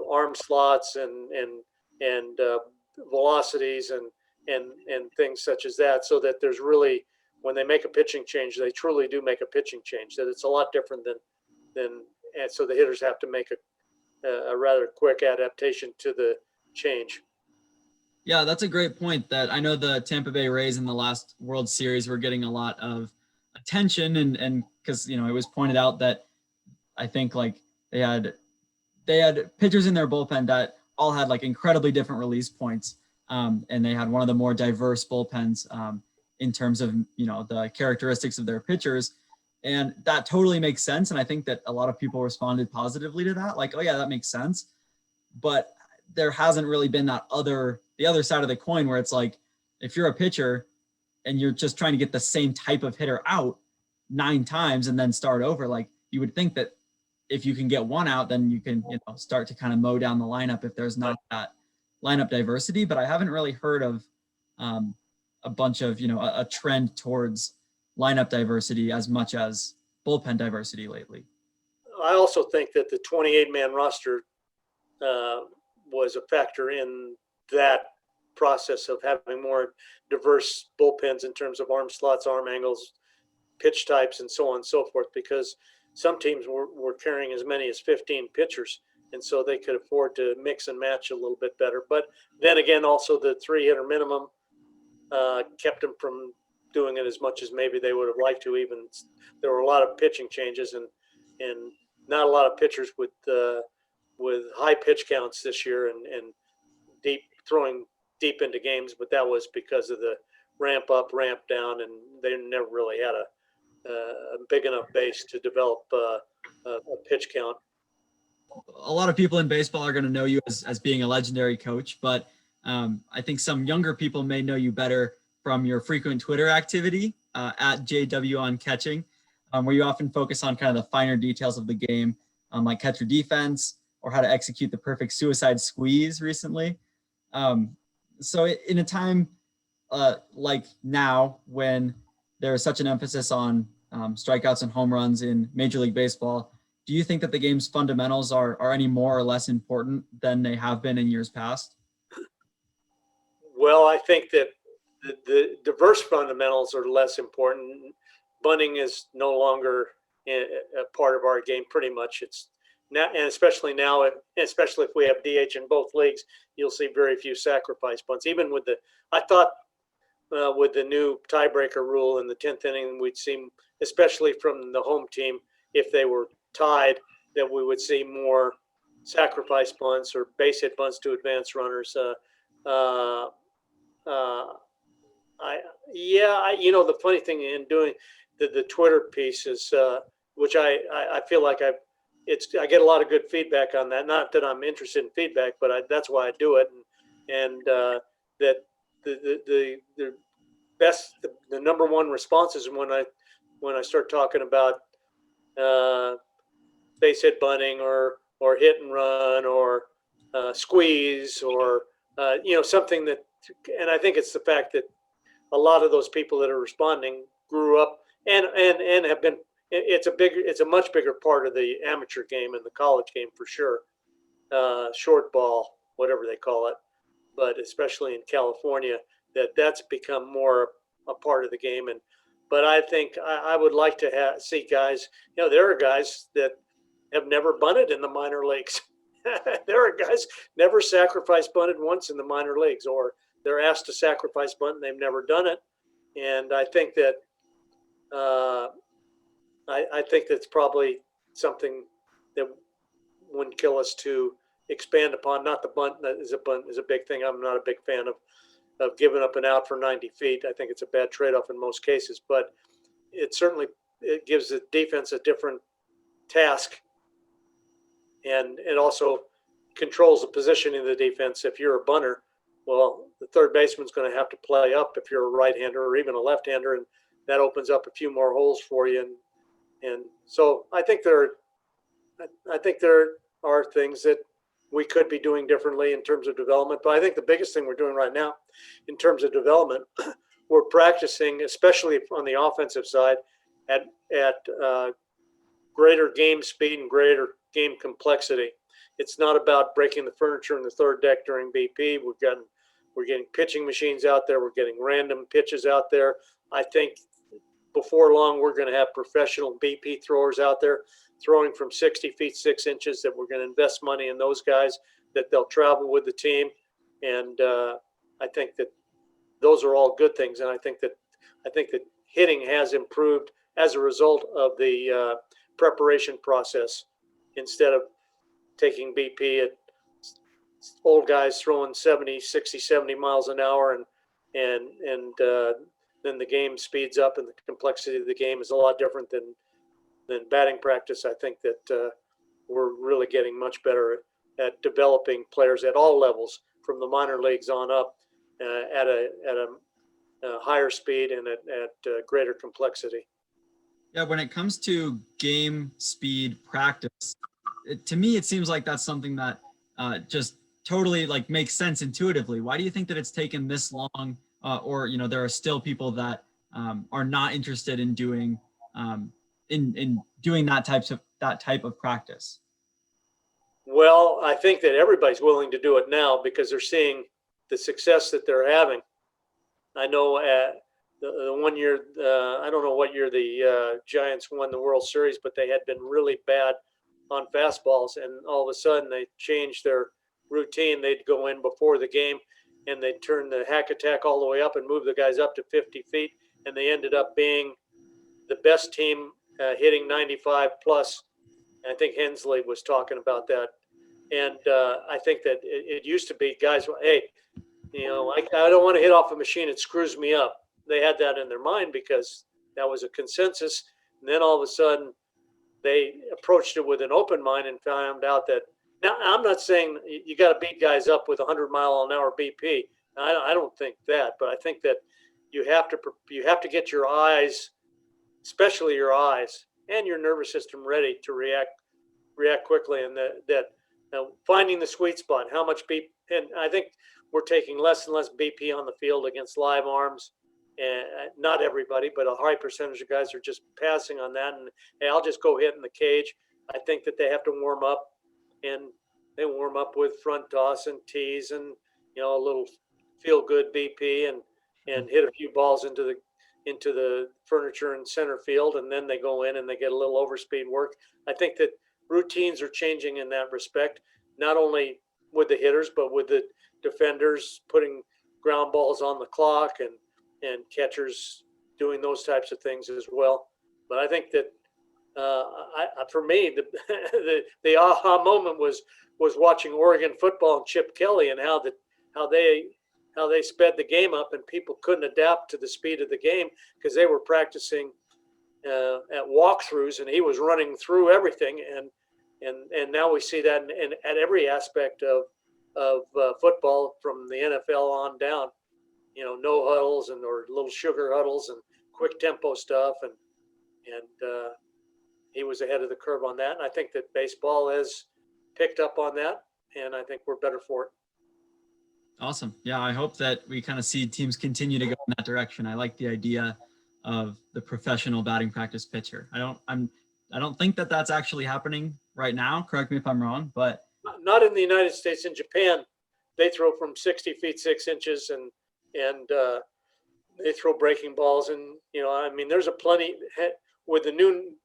arm slots and velocities and things such as that, so that there's really, when they make a pitching change, they truly do make a pitching change, that it's a lot different than and so the hitters have to make a rather quick adaptation to the change. Yeah, that's a great point. That I know the Tampa Bay Rays in the last World Series were getting a lot of attention, and because it was pointed out that I think like they had they had pitchers in their bullpen that all had like incredibly different release points, and they had one of the more diverse bullpens in terms of the characteristics of their pitchers, and that totally makes sense. And I think that a lot of people responded positively to that, like, oh yeah, that makes sense. But there hasn't really been the other side of the coin where it's like if you're a pitcher and you're just trying to get the same type of hitter out 9 times and then start over, like you would think that if you can get one out, then you can start to kind of mow down the lineup if there's not that lineup diversity. But I haven't really heard of a bunch of a trend towards lineup diversity as much as bullpen diversity lately. I also think that the 28-man roster was a factor in that process of having more diverse bullpens in terms of arm slots, arm angles, pitch types, and so on and so forth, because some teams were carrying as many as 15 pitchers, and so they could afford to mix and match a little bit better. But then again, also the 3-hitter minimum kept them from doing it as much as maybe they would have liked to. Even there were a lot of pitching changes and not a lot of pitchers with high pitch counts this year and throwing deep into games, but that was because of the ramp up, ramp down, and they never really had a big enough base to develop a pitch count. A lot of people in baseball are going to know you as being a legendary coach, but I think some younger people may know you better from your frequent Twitter activity at JW on Catching, where you often focus on kind of the finer details of the game, like catcher defense or how to execute the perfect suicide squeeze recently. So in a time like now, when there is such an emphasis on strikeouts and home runs in Major League Baseball, do you think that the game's fundamentals are any more or less important than they have been in years past? Well, I think that the diverse fundamentals are less important. Bunting is no longer a part of our game. Pretty much, it's now, and especially now, especially if we have DH in both leagues, you'll see very few sacrifice bunts. Even with I thought with the new tiebreaker rule in the 10th inning, we'd see, especially from the home team, if they were tied, that we would see more sacrifice bunts or base hit bunts to advance runners. The funny thing in doing the Twitter piece is, which I feel like I get a lot of good feedback on that. Not that I'm interested in feedback, but that's why I do it. And that the best, the number one responses when I start talking about base hit bunting or hit and run or squeeze or something that, and I think it's the fact that a lot of those people that are responding grew up and have been. It's a much bigger part of the amateur game and the college game for sure. Short ball, whatever they call it, but especially in California, that's become more a part of the game. But I think I would like to see guys. There are guys that have never bunted in the minor leagues. There are guys never sacrifice bunted once in the minor leagues, or they're asked to sacrifice bunt and they've never done it. And I think that I think that's probably something that wouldn't kill us to expand upon. Not the bunt is a big thing. I'm not a big fan of giving up an out for 90 feet. I think it's a bad trade-off in most cases, but it gives the defense a different task, and it also controls the positioning of the defense. If you're a bunter, well, the third baseman's going to have to play up if you're a right-hander or even a left-hander, and that opens up a few more holes for you. And so I think there are things that we could be doing differently in terms of development. But I think the biggest thing we're doing right now in terms of development, we're practicing, especially on the offensive side, at greater game speed and greater game complexity. It's not about breaking the furniture in the third deck during BP. We're getting pitching machines out there. We're getting random pitches out there. I think before long, we're going to have professional BP throwers out there throwing from 60 feet 6 inches, that we're going to invest money in those guys, that they'll travel with the team. And I think that those are all good things, and I think that hitting has improved as a result of the preparation process. Instead of taking BP at old guys throwing 70, 60, 70 miles an hour, and then the game speeds up, and the complexity of the game is a lot different than batting practice. I think that we're really getting much better at developing players at all levels, from the minor leagues on up, at a higher speed and at greater complexity. Yeah, when it comes to game speed practice, to me it seems like that's something that just totally like makes sense intuitively. Why do you think that it's taken this long, or there are still people that are not interested in doing doing that type of practice? Well, I think that everybody's willing to do it now because they're seeing the success that they're having. I know the one year, I don't know what year the Giants won the World Series, but they had been really bad on fastballs, and all of a sudden they changed their routine. They'd go in before the game and they'd turn the hack attack all the way up and move the guys up to 50 feet, and they ended up being the best team hitting 95 plus. I think Hensley was talking about that. And I think that it used to be guys, hey, I don't want to hit off a machine. It screws me up. They had that in their mind because that was a consensus. And then all of a sudden they approached it with an open mind and found out that, now I'm not saying you got to beat guys up with 100-mile-an-hour BP. I don't think that, but I think that you have to get your eyes, especially your eyes and your nervous system, ready to react quickly, and that finding the sweet spot, how much BP. And I think we're taking less and less BP on the field against live arms, and not everybody, but a high percentage of guys are just passing on that. And hey, I'll just go hit in the cage. I think that they have to warm up, and they warm up with front toss and tees and a little feel good BP, and hit a few balls into the furniture in center field, and then they go in and they get a little overspeed work. I think that routines are changing in that respect, not only with the hitters, but with the defenders putting ground balls on the clock, and catchers doing those types of things as well. But I think that for me, the aha moment was watching Oregon football and Chip Kelly, and how they sped the game up, and people couldn't adapt to the speed of the game because they were practicing at walkthroughs, and he was running through everything. And now we see that at every aspect of football, from the NFL on down. No huddles or little sugar huddles and quick tempo stuff, and he was ahead of the curve on that. And I think that baseball has picked up on that, and I think we're better for it. Awesome. Yeah, I hope that we kind of see teams continue to go in that direction. I like the idea of the professional batting practice pitcher. I don't think that that's actually happening right now. Correct me if I'm wrong, but not in the United States. In Japan, they throw from 60 feet 6 inches, and they throw breaking balls. And there's a plenty with the new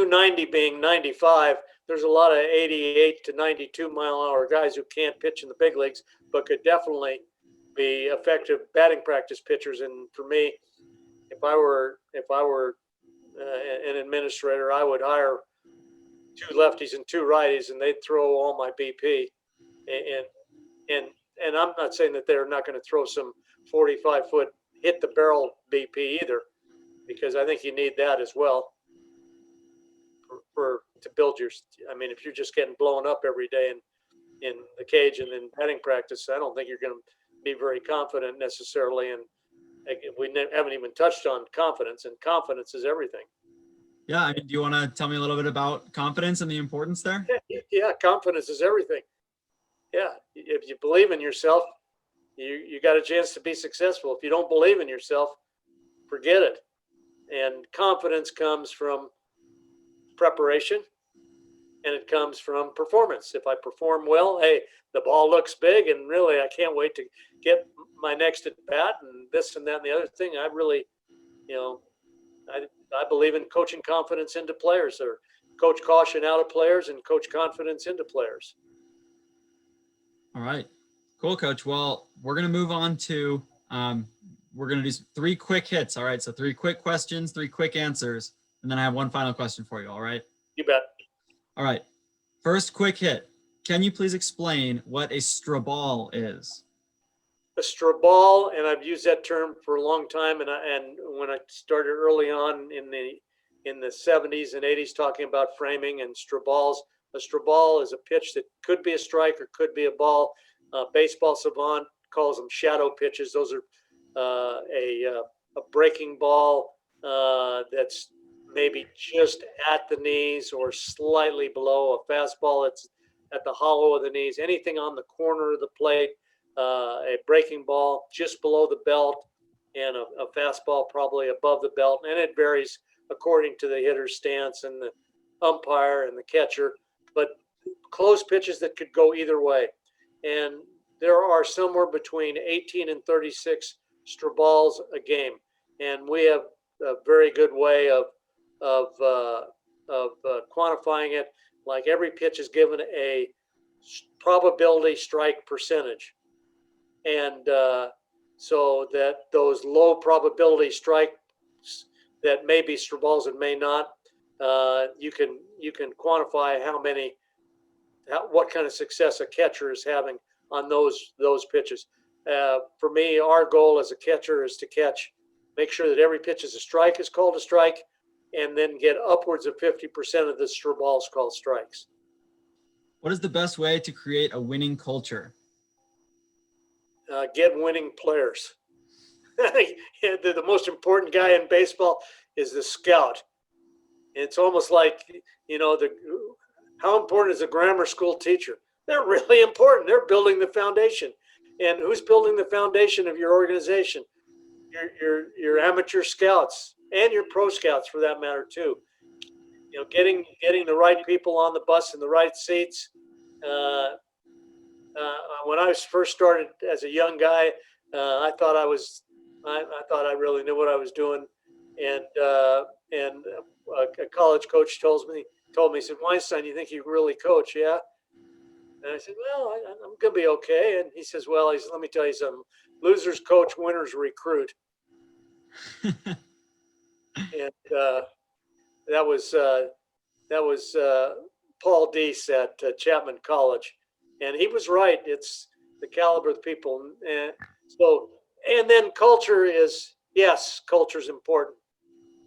90 being 95. There's a lot of 88 to 92 mile an hour guys who can't pitch in the big leagues, but could definitely be effective batting practice pitchers. And for me, if I were an administrator, I would hire 2 lefties and 2 righties, and they'd throw all my BP. And I'm not saying that they're not going to throw some 45-foot hit the barrel BP either, because I think you need that as well to build your. If you're just getting blown up every day in the cage and in batting practice, I don't think you're going to be very confident necessarily. And we haven't even touched on confidence, and confidence is everything. Yeah, do you want to tell me a little bit about confidence and the importance there? Yeah, confidence is everything. Yeah, if you believe in yourself, you got a chance to be successful. If you don't believe in yourself, forget it. And confidence comes from preparation, and it comes from performance. If I perform well, hey, the ball looks big, and really I can't wait to get my next at bat, and this and that and the other thing. I really, I believe in coaching confidence into players, or coach caution out of players and coach confidence into players. All right. Cool, Coach. Well, we're going to move on to, we're going to do 3 quick hits. All right. So 3 quick questions, 3 quick answers. And then I have one final question for you. All right. You bet. All right. First quick hit. Can you please explain what a Stri-ball is? A Stri-ball, and I've used that term for a long time. And when I started early on in the 70s and 80s talking about framing and Stri-balls, a Stri-ball is a pitch that could be a strike or could be a ball. Baseball savant calls them shadow pitches. Those are a breaking ball that's maybe just at the knees or slightly below. A fastball that's at the hollow of the knees. Anything on the corner of the plate. A breaking ball just below the belt, and a fastball probably above the belt. And it varies according to the hitter's stance and the umpire and the catcher. But close pitches that could go either way. And there are somewhere between 18 and 36 Stri-balls a game. And we have a very good way of quantifying it. Like every pitch is given a probability strike percentage. And so that those low probability strikes that may be Stri-balls and may not, you can quantify what kind of success a catcher is having on those pitches. For me, our goal as a catcher is to make sure that every pitch is a strike is called a strike, and then get upwards of 50% of the Stri-balls called strikes. What is the best way to create a winning culture? Get winning players. The most important guy in baseball is the scout. It's almost like, how important is a grammar school teacher? They're really important. They're building the foundation. And who's building the foundation of your organization? Your amateur scouts and your pro scouts, for that matter, too. Getting the right people on the bus in the right seats. When I was first started as a young guy, I thought I really knew what I was doing, and a college coach told me, he said, "Weinstein, you think you really coach?" Yeah. And I said, "Well, I'm gonna be okay." And he says, "Well, let me tell you something: losers coach, winners recruit." And that was Paul Deese at Chapman College. And he was right. It's the caliber of the people. And then culture is important.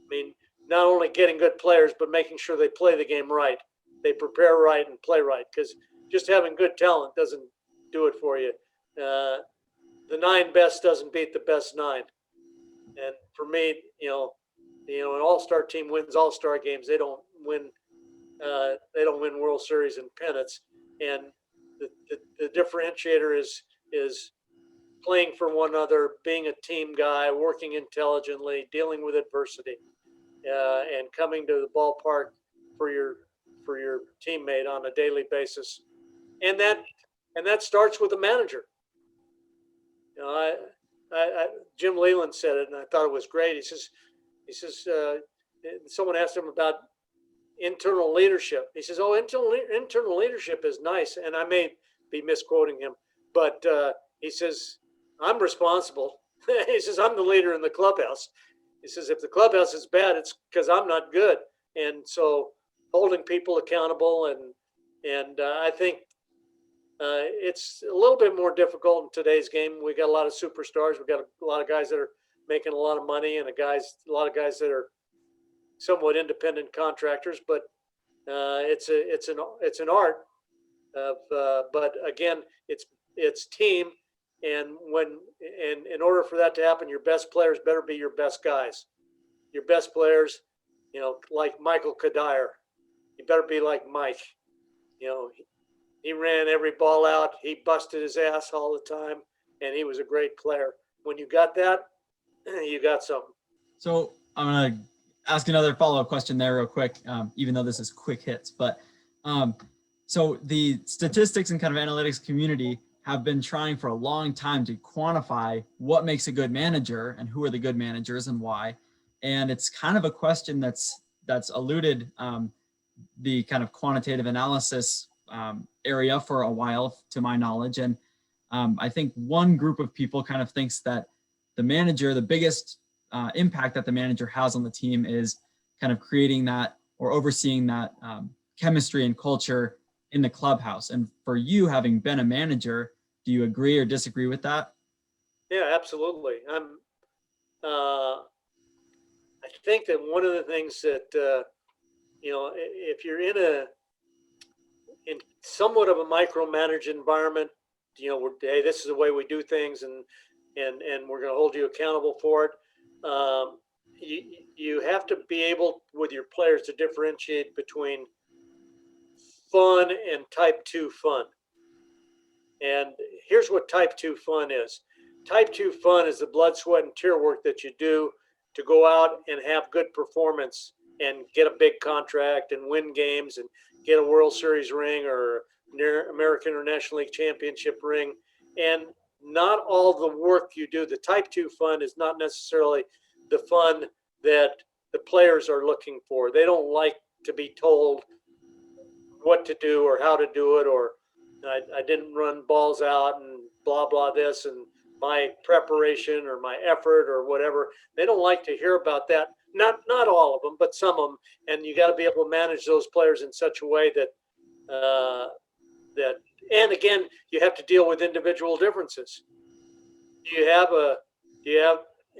I mean, not only getting good players, but making sure they play the game right. They prepare right and play right, because just having good talent doesn't do it for you. The 9 best doesn't beat the best 9. And for me, an all-star team wins all-star games. They don't win World Series and pennants. And the differentiator is playing for one another, being a team guy, working intelligently, dealing with adversity, and coming to the ballpark for your teammate on a daily basis. And that starts with the manager. Jim Leland said it, and I thought it was great. He says someone asked him about internal leadership. He says, "Oh, internal leadership is nice," and I may be misquoting him, but he says, "I'm responsible." He says, "I'm the leader in the clubhouse." He says, "If the clubhouse is bad, it's because I'm not good." And so, holding people accountable, and I think it's a little bit more difficult in today's game. We got a lot of superstars. We got a lot of guys that are making a lot of money, and a lot of guys that are somewhat independent contractors, but it's an art but again, it's team, and in order for that to happen, your best players better be your best guys. Your best players, like Michael Kadire, you better be like Mike. He ran every ball out. He busted his ass all the time, and he was a great player. When you got that, you got something. So I'm gonna ask another follow-up question there real quick, even though this is quick hits. But so the statistics and kind of analytics community have been trying for a long time to quantify what makes a good manager and who are the good managers and why. And it's kind of a question that's eluded the kind of quantitative analysis area for a while, to my knowledge. And I think one group of people kind of thinks that the manager, the biggest impact that the manager has on the team is kind of creating that or overseeing that chemistry and culture in the clubhouse. And for you, having been a manager, do you agree or disagree with that? Yeah, absolutely. I think that one of the things that if you're in somewhat of a micromanaged environment, hey, this is the way we do things, and we're going to hold you accountable for it. You have to be able with your players to differentiate between fun and type 2 fun. And here's what type 2 fun is. Type 2 fun is the blood, sweat, and tear work that you do to go out and have good performance and get a big contract and win games and get a World Series ring or American or National League Championship ring. And not all the work you do, the type 2 fun is not necessarily the fun that the players are looking for. They don't like to be told what to do or how to do it, or I didn't run balls out and blah, blah, this, and my preparation or my effort or whatever. They don't like to hear about that. Not all of them, but some of them. And you got to be able to manage those players in such a way that, and again, you have to deal with individual differences.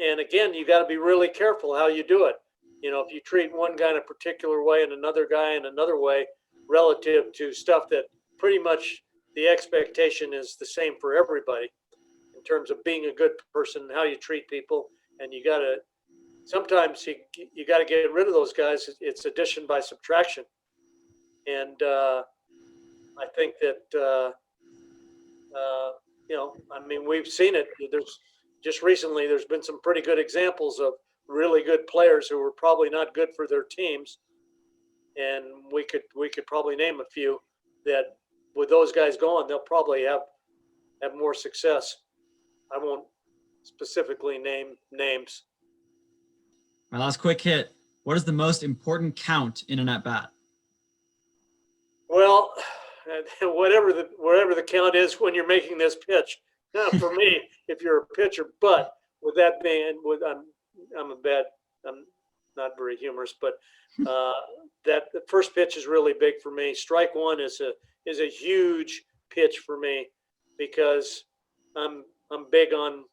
And again, you got to be really careful how you do it. If you treat one guy in a particular way and another guy in another way relative to stuff that pretty much the expectation is the same for everybody in terms of being a good person and how you treat people. And sometimes you got to get rid of those guys. It's addition by subtraction. And I think that, we've seen it. There's been some pretty good examples of really good players who were probably not good for their teams. And we could probably name a few that with those guys going, they'll probably have more success. I won't specifically name names. My last quick hit. What is the most important count in an at-bat? Well, whatever the count is when you're making this pitch. Now, for me, if you're a pitcher, but with that being, I'm not very humorous, but that the first pitch is really big for me. Strike one is a huge pitch for me because I'm big on.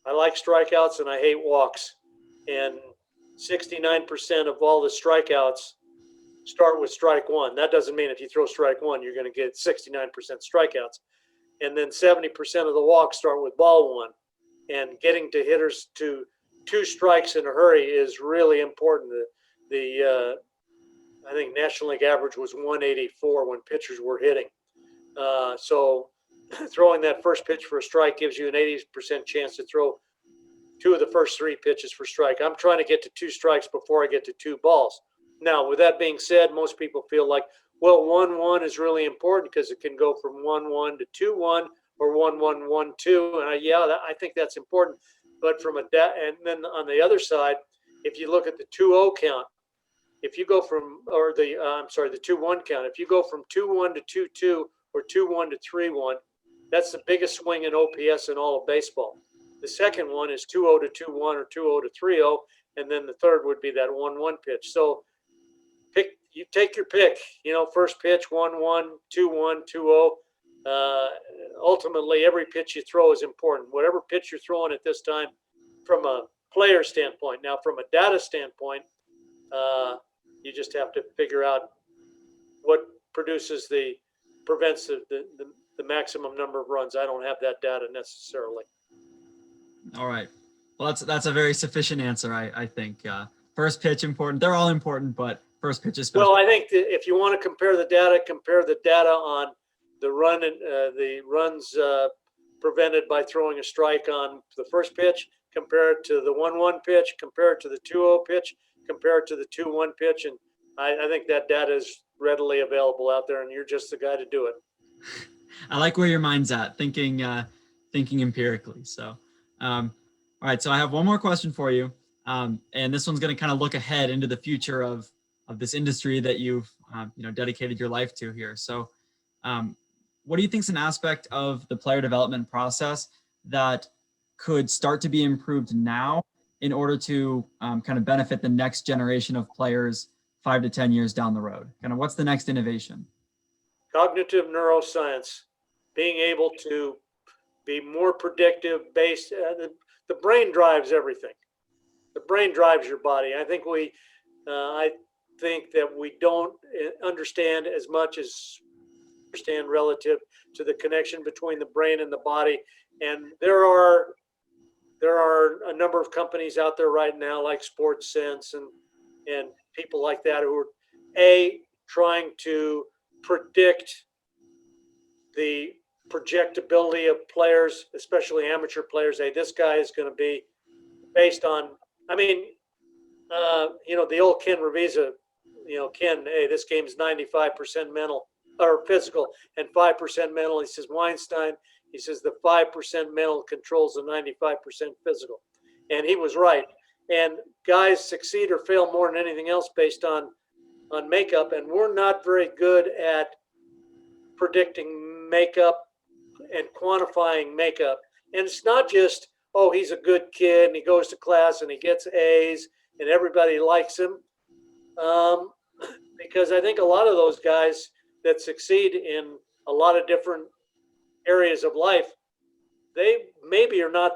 I like strikeouts and I hate walks, and 69% of all the strikeouts start with strike one. That doesn't mean if you throw strike one, you're going to get 69% strikeouts. And then 70% of the walks start with ball one. And getting to hitters to 2 strikes in a hurry is really important. I think National League average was 184 when pitchers were hitting. So throwing that first pitch for a strike gives you an 80% chance to throw 2 of the first 3 pitches for strike. I'm trying to get to 2 strikes before I get to 2 balls. Now, with that being said, most people feel like, well, 1-1 is really important because it can go from 1-1 to 2-1 or 1-1-1-2. And I think that's important. But and then on the other side, if you look at the 2-0 count, if you go from, or the 2-1 count, if you go from 2-1 to 2-2 or 2-1 to 3-1, that's the biggest swing in OPS in all of baseball. The second one is 2-0 to 2-1 or 2-0 to 3-0, and then the third would be that 1-1 pitch. So you take your pick, first pitch, 1-1, 2-1, 2-0. Ultimately, every pitch you throw is important. Whatever pitch you're throwing at this time from a player standpoint. Now, from a data standpoint, you just have to figure out what prevents the maximum number of runs. I don't have that data necessarily. All right. Well, that's a very sufficient answer, I think. First pitch important. They're all important, but first pitch is special. Well, I think that if you want to compare the data on the run and the runs prevented by throwing a strike on the first pitch, compare it to the 1-1 pitch, compare it to the 2-0 pitch, compare it to the 2-1 pitch, and I think that data is readily available out there, and you're just the guy to do it. I like where your mind's at, thinking empirically. So, all right. So I have one more question for you, and this one's going to kind of look ahead into the future of this industry that you've dedicated your life to here. So, what do you think is an aspect of the player development process that could start to be improved now in order to kind of benefit the next generation of players 5 to 10 years down the road? Kind of what's the next innovation? Cognitive neuroscience, being able to be more predictive based. The brain drives everything. The brain drives your body. I think that we don't understand as much as understand relative to the connection between the brain and the body. And there are a number of companies out there right now, like Sports Sense and people like that, who are trying to predict the projectability of players, especially amateur players. Hey, this guy is going to be based on, the old Ken Revisa, Ken, hey, this game's 95% mental or physical and 5% mental. He says, Weinstein, he says the 5% mental controls the 95% physical. And he was right. And guys succeed or fail more than anything else based on makeup. And we're not very good at predicting makeup and quantifying makeup. And it's not just, oh, he's a good kid and he goes to class and he gets A's and everybody likes him. Because I think a lot of those guys that succeed in a lot of different areas of life, they maybe are not,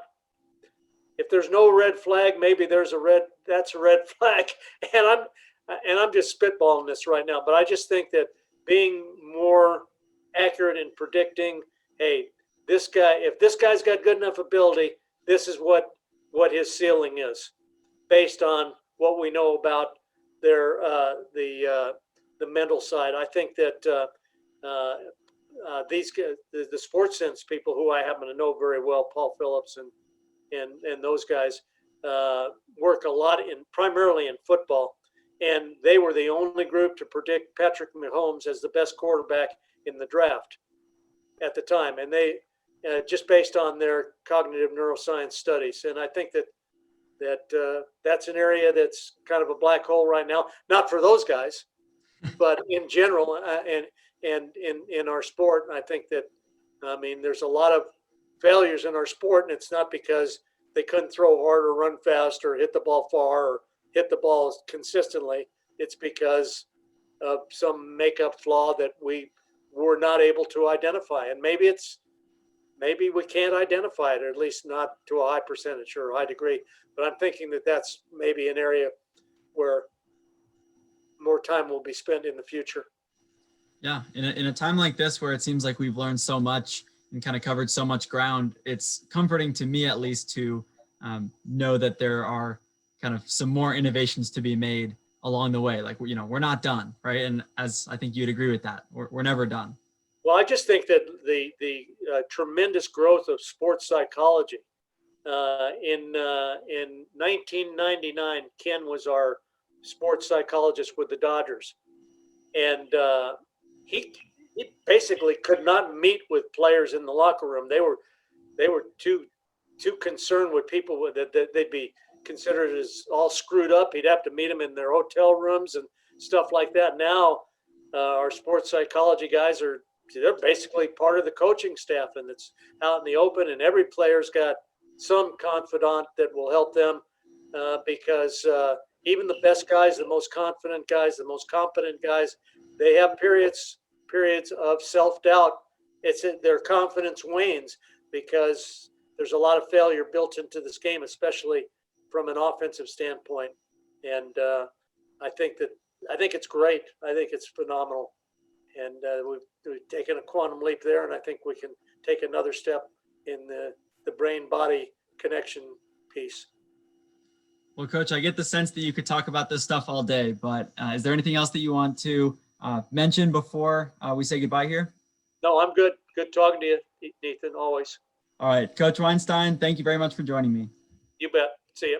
if there's no red flag, maybe that's a red flag. And I'm just spitballing this right now, but I just think that being more accurate in predicting, hey, this guy, if this guy's got good enough ability, this is what his ceiling is, based on what we know about their the mental side. I think that these the Sports Sense people, who I happen to know very well, Paul Phillips and those guys, work a lot primarily in football, and they were the only group to predict Patrick Mahomes as the best quarterback in the draft at the time, and they just based on their cognitive neuroscience studies. And I think that's an area that's kind of a black hole right now, not for those guys, but in general, and in our sport. I think that, there's a lot of failures in our sport, and it's not because they couldn't throw hard or run fast or hit the ball far or hit the ball consistently. It's because of some makeup flaw that we were not able to identify. And maybe we can't identify it, or at least not to a high percentage or a high degree. But I'm thinking that that's maybe an area where more time will be spent in the future. Yeah, in a time like this, where it seems like we've learned so much and kind of covered so much ground, it's comforting to me, at least, to know that there are kind of some more innovations to be made along the way. Like, we're not done, right? And as I think you'd agree with that, we're never done. Well, I just think that the tremendous growth of sports psychology. In 1999, Ken was our sports psychologist with the Dodgers, and he basically could not meet with players in the locker room. They were too concerned with people that they'd be considered as all screwed up. He'd have to meet them in their hotel rooms and stuff like that. Now, our sports psychology guys they're basically part of the coaching staff, and it's out in the open, and every player's got some confidant that will help them, because even the best guys, the most confident guys, the most competent guys, they have periods of self-doubt. Their confidence wanes because there's a lot of failure built into this game, especially from an offensive standpoint. And I think it's great. I think it's phenomenal. And we've taken a quantum leap there, and I think we can take another step in the brain-body connection piece. Well, Coach, I get the sense that you could talk about this stuff all day, but is there anything else that you want to mention before we say goodbye here? No, I'm good. Good talking to you, Ethan, always. All right, Coach Weinstein, thank you very much for joining me. You bet. See you.